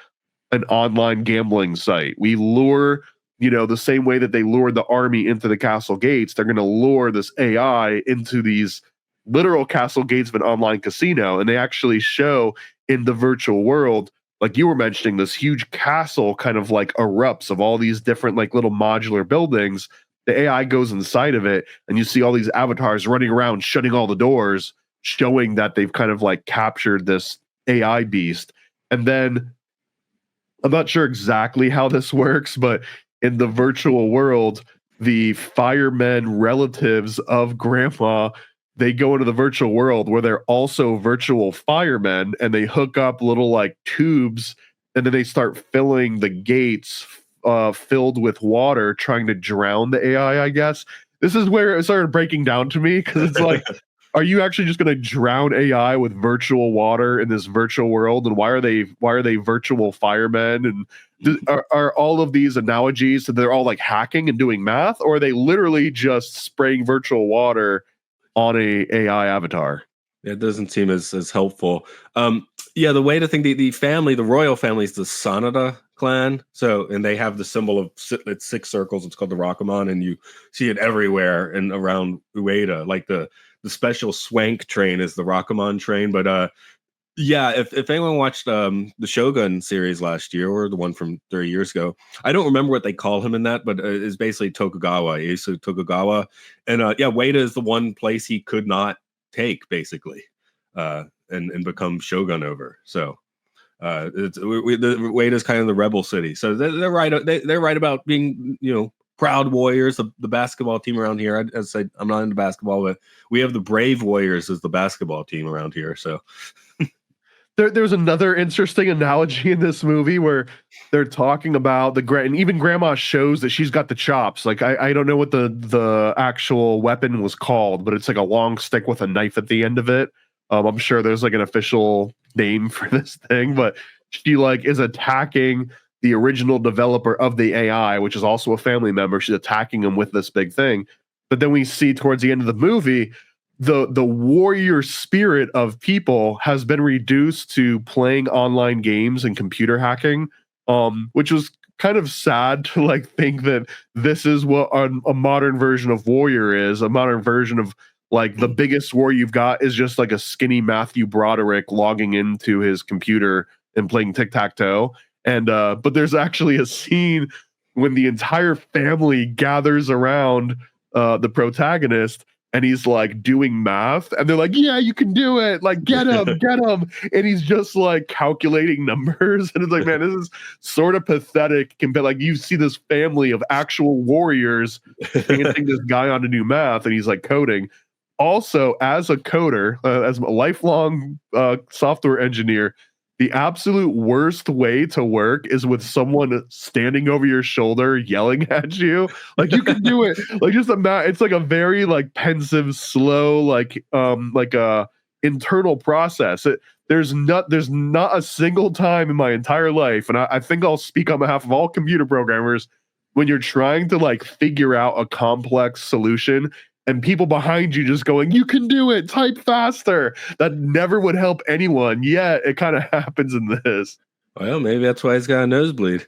an online gambling site. We lure, the same way that they lured the army into the castle gates, they're going to lure this AI into these literal castle gates of an online casino. And they actually show in the virtual world, like you were mentioning, this huge castle kind of erupts of all these different little modular buildings. The AI goes inside of it, and you see all these avatars running around shutting all the doors, showing that they've kind of captured this AI beast. And then I'm not sure exactly how this works, but in the virtual world, the firemen relatives of grandma, they go into the virtual world where they're also virtual firemen, and they hook up little tubes, and then they start filling the gates filled with water, trying to drown the AI, I guess. This is where it started breaking down to me, because it's are you actually just going to drown AI with virtual water in this virtual world? And why are they virtual firemen? And are all of these analogies so they're all hacking and doing math, or are they literally just spraying virtual water on a AI avatar? It doesn't seem as helpful. The way to think the family, the royal family, is the Sanada clan. So, and they have the symbol of it's 6 circles. It's called the Rakamon, and you see it everywhere and around Ueda. The special swank train is the Rakamon train. But if anyone watched the Shogun series last year, or the one from 30 years ago, I don't remember what they call him in that, but it's basically Tokugawa, Ieyasu Tokugawa. And Ueda is the one place he could not take, basically, and become shogun over. So Ueda is kind of the rebel city. So they're right. They're right about being, proud warriors. The basketball team around here, I'd say, I'm not into basketball, but we have the Brave Warriors as the basketball team around here. So there's another interesting analogy in this movie where they're talking about and even grandma shows that she's got the chops. I don't know what the actual weapon was called, but it's a long stick with a knife at the end of it. I'm sure there's an official name for this thing, but she is attacking the original developer of the AI, which is also a family member. She's attacking him with this big thing. But then we see towards the end of the movie, the warrior spirit of people has been reduced to playing online games and computer hacking, which was kind of sad to think that this is what a modern version of warrior is. A modern version of the biggest war you've got is just a skinny Matthew Broderick logging into his computer and playing tic-tac-toe. And but there's actually a scene when the entire family gathers around the protagonist, and he's like doing math, and they're like, yeah, you can do it, like get him, get him, and he's just like calculating numbers, and it's like, man, this is sort of pathetic compared. Like, you see this family of actual warriors getting this guy on to do math, and he's like coding. Also, as a coder, as a lifelong software engineer, the absolute worst way to work is with someone standing over your shoulder yelling at you. Like, you can do it. Like, just it's like a very like pensive, slow, like a internal process. There's not a single time in my entire life, and I think I'll speak on behalf of all computer programmers, when you're trying to like figure out a complex solution and people behind you just going, you can do it, type faster. That never would help anyone, yet it kind of happens in this. Well, maybe that's why he's got a nosebleed.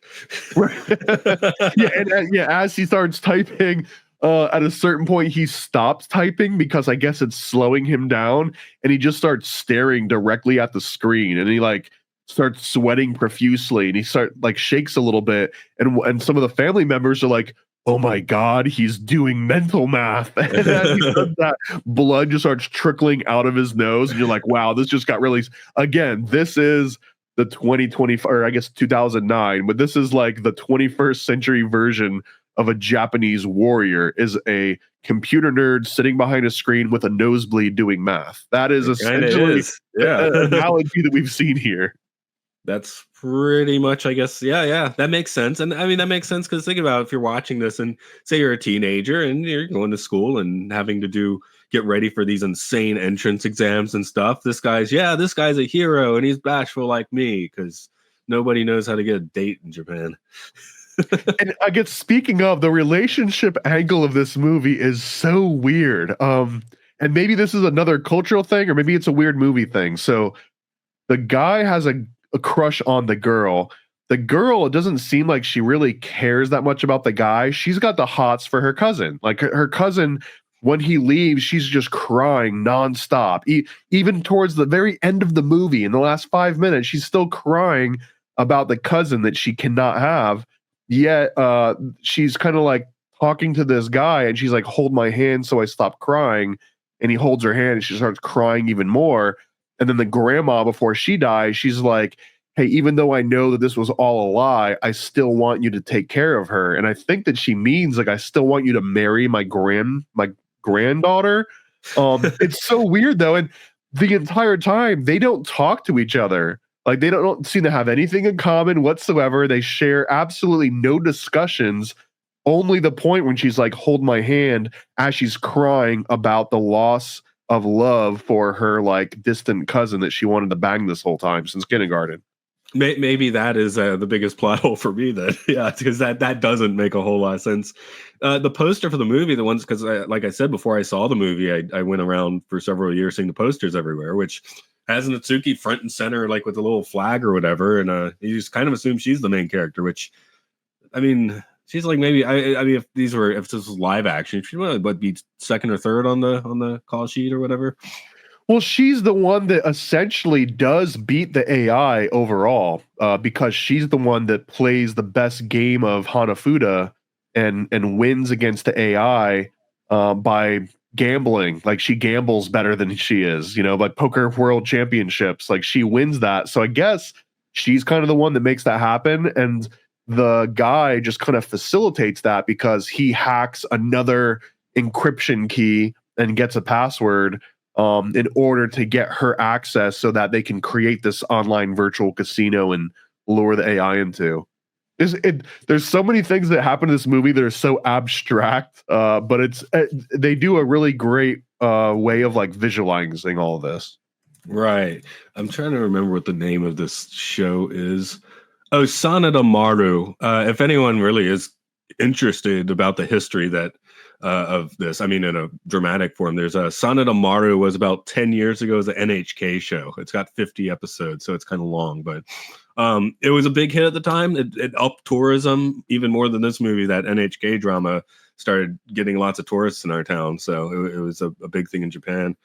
As he starts typing, at a certain point, he stops typing because I guess it's slowing him down, and he just starts staring directly at the screen, and he like starts sweating profusely, and he shakes a little bit, and some of the family members are like, oh my God, he's doing mental math. And as he does that, blood just starts trickling out of his nose. And you're like, wow, this just got really, again, this is the 2020, or I guess 2009, but this is like the 21st century version of a Japanese warrior, is a computer nerd sitting behind a screen with a nosebleed doing math. That is essentially an analogy that we've seen here. That's pretty much, I guess. Yeah, that makes sense. And I mean, that makes sense because think about if you're watching this and say you're a teenager and you're going to school and having to get ready for these insane entrance exams and stuff. This guy's a hero and he's bashful like me because nobody knows how to get a date in Japan. And I guess, speaking of, the relationship angle of this movie is so weird. And maybe this is another cultural thing, or maybe it's a weird movie thing. So the guy has a crush on the girl. The girl, it doesn't seem like she really cares that much about the guy. She's got the hots for her cousin. Like, her cousin, when he leaves, she's just crying nonstop. Even towards the very end of the movie, in the last 5 minutes, she's still crying about the cousin that she cannot have. Yet she's kind of like talking to this guy, and she's like, hold my hand so I stop crying. And he holds her hand, and she starts crying even more. And then the grandma, before she dies, she's like, hey, even though I know that this was all a lie, I still want you to take care of her. And I think that she means, like, I still want you to marry my granddaughter. It's so weird, though. And the entire time, they don't talk to each other. Like, they don't seem to have anything in common whatsoever. They share absolutely no discussions. Only the point when she's like, hold my hand, as she's crying about the loss of love for her like distant cousin that she wanted to bang this whole time since kindergarten. Maybe that is the biggest plot hole for me then. Yeah, because that doesn't make a whole lot of sense. The poster for the movie, the ones, because like I said, before I saw the movie, I went around for several years seeing the posters everywhere, which has Natsuki front and center, like with a little flag or whatever. And you just kind of assume she's the main character, which, I mean, she's like, maybe I mean, if this was live action, she would be second or third on the call sheet or whatever. Well, she's the one that essentially does beat the AI overall, because she's the one that plays the best game of Hanafuda and wins against the AI by gambling. Like, she gambles better than she is, like Poker World Championships. Like, she wins that. So I guess she's kind of the one that makes that happen. And the guy just kind of facilitates that because he hacks another encryption key and gets a password in order to get her access so that they can create this online virtual casino and lure the AI into. There's so many things that happen in this movie that are so abstract, but they do a really great way of like visualizing all of this. Right. I'm trying to remember what the name of this show is. Oh, Sanada Maru. If anyone really is interested about the history of this, I mean, in a dramatic form, there's Sanada Maru was about 10 years ago as an NHK show. It's got 50 episodes, so it's kind of long, but it was a big hit at the time. It upped tourism even more than this movie. That NHK drama started getting lots of tourists in our town, so it was a big thing in Japan.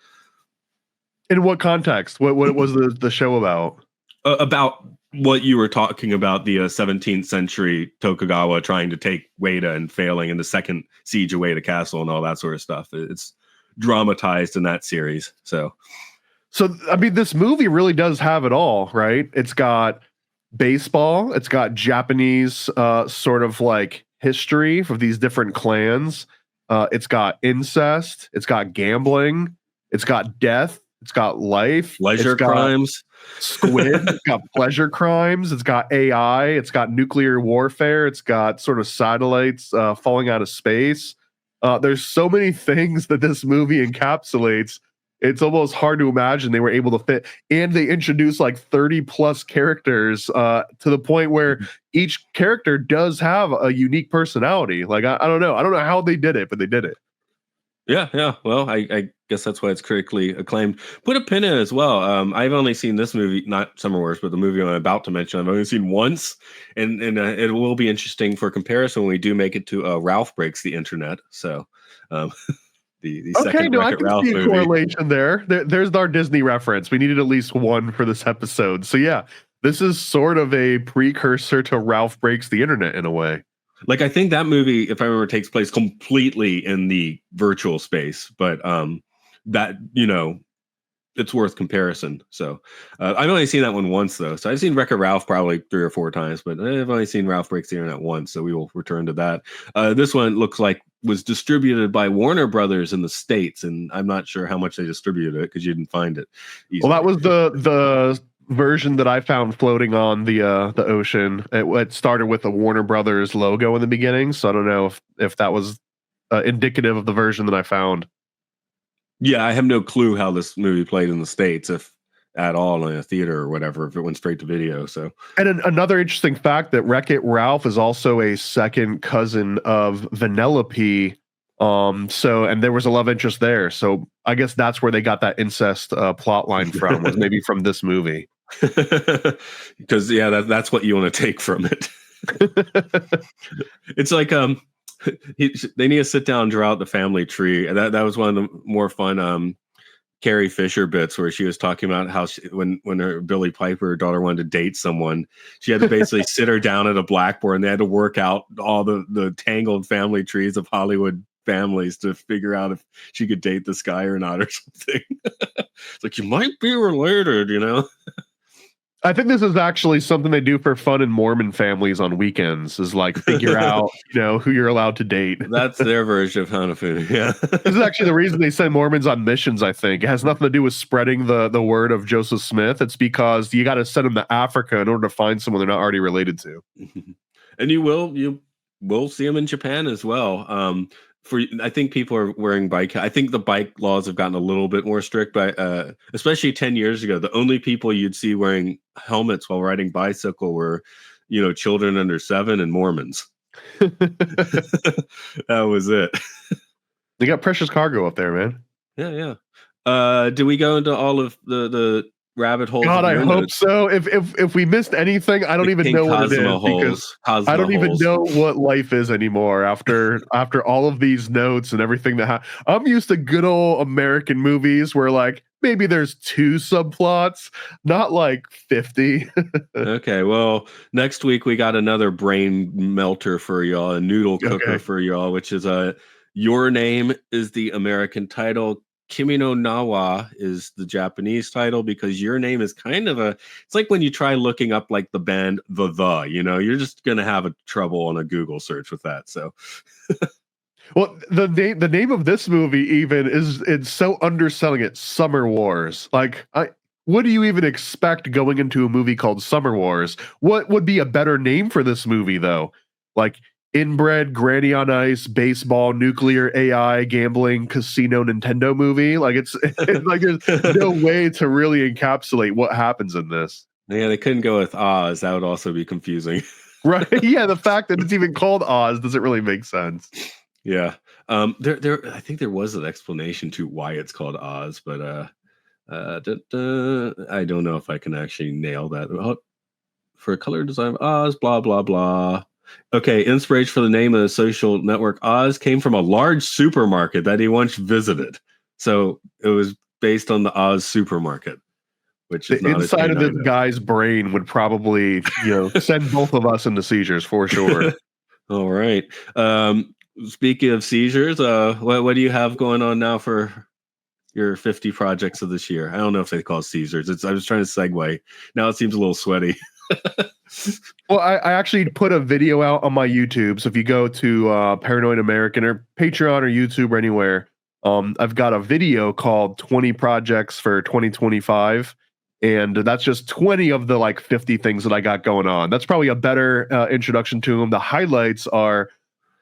In what context? What was the show about? About what you were talking about, the 17th century Tokugawa trying to take Ueda and failing in the second siege of Ueda Castle and all that sort of stuff. It's dramatized in that series. So I mean, this movie really does have it all, right? It's got baseball, it's got Japanese sort of like history of these different clans. It's got incest, it's got gambling, it's got death, it's got life, pleasure it's got crimes. squid, it's got pleasure crimes, it's got AI, it's got nuclear warfare, it's got sort of satellites falling out of space. There's so many things that this movie encapsulates. It's almost hard to imagine they were able to fit, and they introduced like 30 plus characters to the point where each character does have a unique personality. Like I don't know how they did it, but they did it. Yeah. Well, I guess that's why it's critically acclaimed. Put a pin in it as well. I've only seen this movie, not Summer Wars, but the movie I'm about to mention. I've only seen once, and it will be interesting for comparison when we do make it to Ralph Breaks the Internet. So, the second I Wreck-It can Ralph see a movie. correlation there. There's our Disney reference. We needed at least one for this episode. So yeah, this is sort of a precursor to Ralph Breaks the Internet in a way. Like, I think that movie, if I remember, takes place completely in the virtual space, but that, it's worth comparison. So I've only seen that one once, though. So I've seen Wreck-It Ralph probably 3 or 4 times, but I've only seen Ralph Breaks the Internet once, so we will return to that. This one looks like was distributed by Warner Brothers in the States, and I'm not sure how much they distributed it because you didn't find it easily. Well, that was the version that I found floating on the ocean. It started with a Warner Brothers logo in the beginning, so I don't know if that was indicative of the version that I found. Yeah, I have no clue how this movie played in the States, if at all, in a theater or whatever, if it went straight to video. So, and another interesting fact that Wreck-It Ralph is also a second cousin of Vanellope. And there was a love interest there. So I guess that's where they got that incest plot line from, was maybe from this movie. Because that's what you want to take from it. It's like they need to sit down and draw out the family tree. That was one of the more fun Carrie Fisher bits where she was talking about how when her Billie Piper, her daughter, wanted to date someone, she had to basically sit her down at a blackboard and they had to work out all the tangled family trees of Hollywood families to figure out if she could date this guy or not or something. It's like, you might be related, I think this is actually something they do for fun in Mormon families on weekends, is like figure out, who you're allowed to date. That's their version of Hanafuni. Yeah. This is actually the reason they send Mormons on missions, I think. It has nothing to do with spreading the word of Joseph Smith. It's because you got to send them to Africa in order to find someone they're not already related to. And you will see them in Japan as well. I think people are wearing bike. I think the bike laws have gotten a little bit more strict, but especially 10 years ago, the only people you'd see wearing helmets while riding bicycle were, children under 7 and Mormons. That was it. They got precious cargo up there, man. Yeah. Do we go into all of the rabbit holes? God, I hope so. If we missed anything, I don't even know what it is, because I don't even know what life is anymore after all of these notes and everything that I'm used to good old American movies where like maybe there's 2 subplots, not like 50. Okay, well, next week we got another brain melter for y'all, a noodle cooker for y'all, which is Your Name is the American title. Kimi no Nawa is the Japanese title, because Your Name is kind of it's like when you try looking up like the band you're just going to have a trouble on a Google search with that. So, well, the name of this movie even it's so underselling it. Summer Wars. Like, what do you even expect going into a movie called Summer Wars? What would be a better name for this movie though? Like, inbred, Granny on Ice, baseball, nuclear, AI, gambling, casino, Nintendo movie. Like it's like there's no way to really encapsulate what happens in this. Yeah, they couldn't go with Oz. That would also be confusing. Right? Yeah, the fact that it's even called Oz doesn't really make sense. Yeah. I think there was an explanation to why it's called Oz, but I don't know if I can actually nail that. For a color design, Oz, blah blah blah. Okay, inspiration for the name of the social network Oz came from a large supermarket that he once visited. So it was based on the Oz supermarket, which is the inside of this guy's brain would probably, send both of us into seizures for sure. All right. Speaking of seizures, what do you have going on now for your 50 projects of this year? I don't know if they call it seizures. I was trying to segue. Now it seems a little sweaty. Well, I actually put a video out on my YouTube. So if you go to Paranoid American or Patreon or YouTube or anywhere, I've got a video called 20 Projects for 2025. And that's just 20 of the like 50 things that I got going on. That's probably a better introduction to them. The highlights are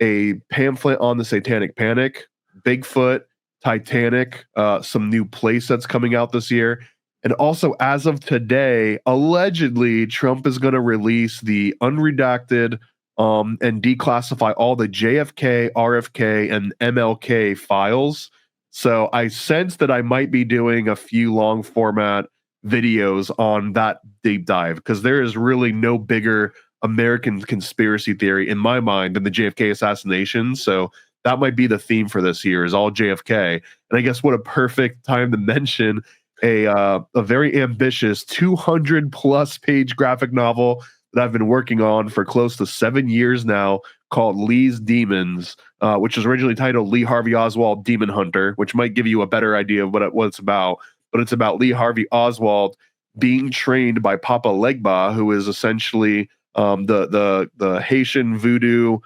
a pamphlet on the Satanic Panic, Bigfoot, Titanic, some new play sets coming out this year. And also, as of today, allegedly, Trump is going to release the unredacted and declassify all the JFK, RFK, and MLK files. So I sense that I might be doing a few long format videos on that deep dive, because there is really no bigger American conspiracy theory in my mind than the JFK assassination. So that might be the theme for this year, is all JFK. And I guess what a perfect time to mention a very ambitious 200+ page graphic novel that I've been working on for close to 7 years now, called Lee's Demons, which was originally titled Lee Harvey Oswald Demon Hunter, which might give you a better idea of what it's about. But it's about Lee Harvey Oswald being trained by Papa Legba, who is essentially the Haitian voodoo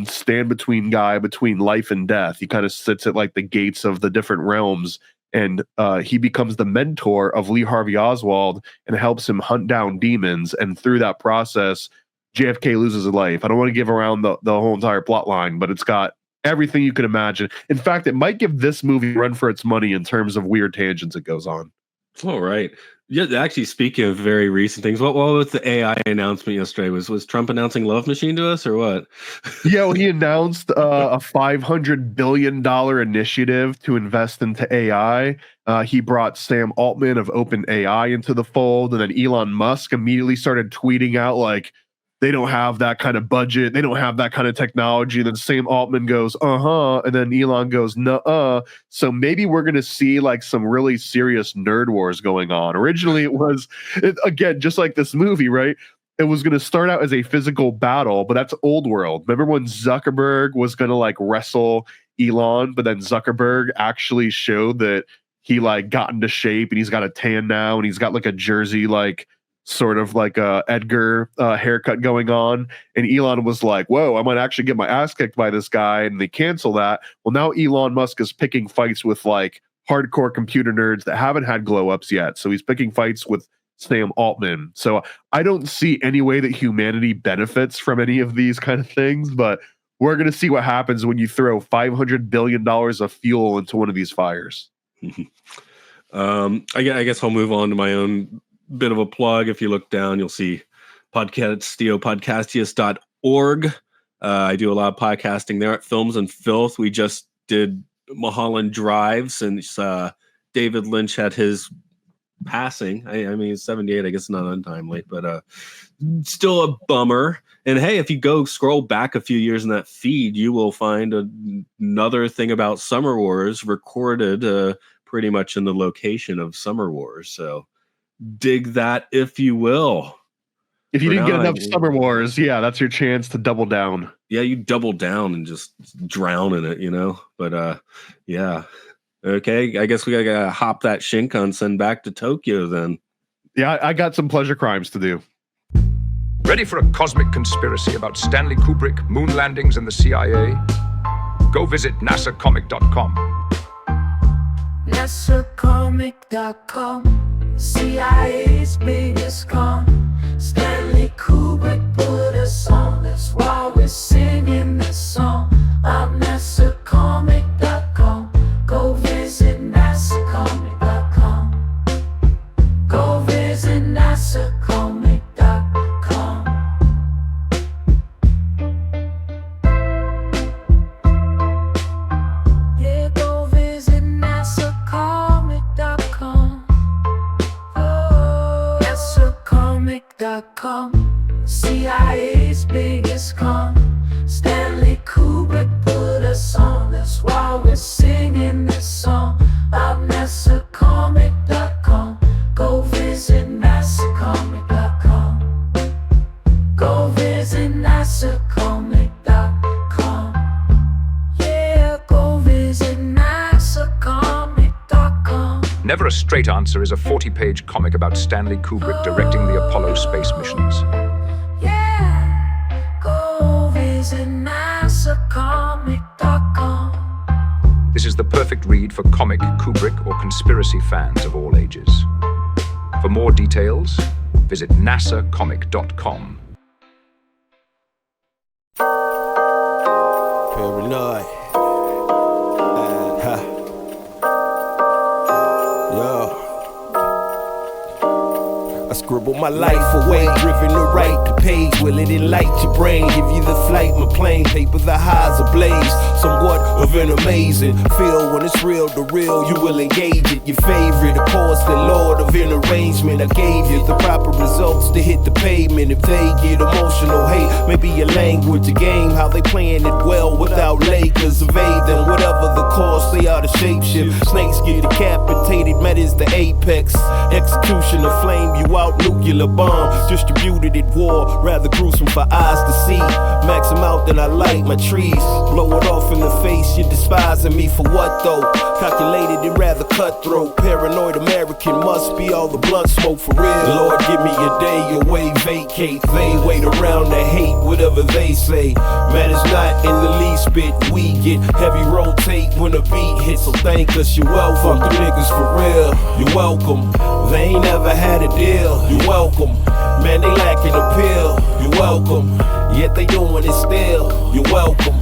stand between guy between life and death. He kind of sits at like the gates of the different realms, and he becomes the mentor of Lee Harvey Oswald and helps him hunt down demons. And through that process, JFK loses his life. I don't want to give around the whole entire plot line, but it's got everything you can imagine. In fact, it might give this movie a run for its money in terms of weird tangents it goes on. All right. Yeah, actually, speaking of very recent things, what was the AI announcement yesterday? Was Trump announcing Love Machine to us, or what? Yeah, well, he announced a $500 billion initiative to invest into AI. He brought Sam Altman of OpenAI into the fold, and then Elon Musk immediately started tweeting out like, they don't have that kind of budget, they don't have that kind of technology. And then Sam Altman goes, and then Elon goes, nuh-uh. So maybe we're going to see like some really serious nerd wars going on. Originally again, just like this movie, right? It was going to start out as a physical battle, but that's old world. Remember when Zuckerberg was going to like wrestle Elon, but then Zuckerberg actually showed that he like got into shape and he's got a tan now and he's got like a jersey, like sort of like a Edgar haircut going on. And Elon was like, whoa, I might actually get my ass kicked by this guy. And they cancel that. Well, now Elon Musk is picking fights with like hardcore computer nerds that haven't had glow ups yet. So he's picking fights with Sam Altman. So I don't see any way that humanity benefits from any of these kind of things, but we're going to see what happens when you throw $500 billion of fuel into one of these fires. I guess I'll move on to my own bit of a plug. If you look down, you'll see podcastius.org. I do a lot of podcasting there at Films and Filth. We just did Mulholland Drive since David Lynch had his passing. I mean, it's 78, I guess not untimely, but still a bummer. And hey, if you go scroll back a few years in that feed, you will find another thing about Summer Wars recorded pretty much in the location of Summer Wars. So dig that if you will. If you didn't get enough Summer Wars, yeah, that's your chance to double down. Yeah, you double down and just drown in it, you know? But yeah. Okay, I guess we gotta hop that Shinkansen back to Tokyo then. Yeah, I got some pleasure crimes to do. Ready for a cosmic conspiracy about Stanley Kubrick, moon landings, and the CIA? Go visit nasacomic.com. nasacomic.com, CIA's biggest con. Stanley Kubrick put us on, that's why we're singing this song. I'm nasacomic.com. Go visit nasacomic.com. Go visit nasacomic.com. Yeah, go visit nasacomic.com. Oh, nasacomic.com. CIA's biggest con. Stanley Kubrick put us on, that's why we're singing this song. I'm nasacomic.com. Go visit nasacomic.com. Go visit nasacomic.com. Never a Straight Answer is a 40-page comic about Stanley Kubrick directing the Apollo space missions. Yeah, go visit NASAcomic.com. This is the perfect read for comic, Kubrick, or conspiracy fans of all ages. For more details, visit nasacomic.com. Paranoid. Yo. I scribble my life away, driven to write the page. Will it enlight your brain? Give you the flight, my plane, paper the highs ablaze. Somewhat of an amazing feel when it's real to real. You will engage it. Your favorite, of course, the Lord of an arrangement. I gave you the proper results to hit the pavement. If they get emotional, hate maybe your language, a game, how they playing it well without Lakers. Evade them, whatever the cost, they are the shapeshift. Snakes get decapitated, met is the apex. Execution of flame you out, nuclear bomb distributed at war, rather gruesome for eyes to see. Max them out, then I light my trees. Blow it off in the face, you're despising me for what though? Calculated and rather cutthroat. Paranoid American must be all the blunt smoke for real. Lord, give me a day away, vacate. They wait around to hate whatever they say. Man, it's not in the least bit. We get heavy rotate when a beat hits, so thank us, you're welcome. Fuck the niggas for real, you're welcome. They ain't never had a deal, you're welcome. Man, they lacking appeal, you're welcome. Yet they doing it still, you're welcome.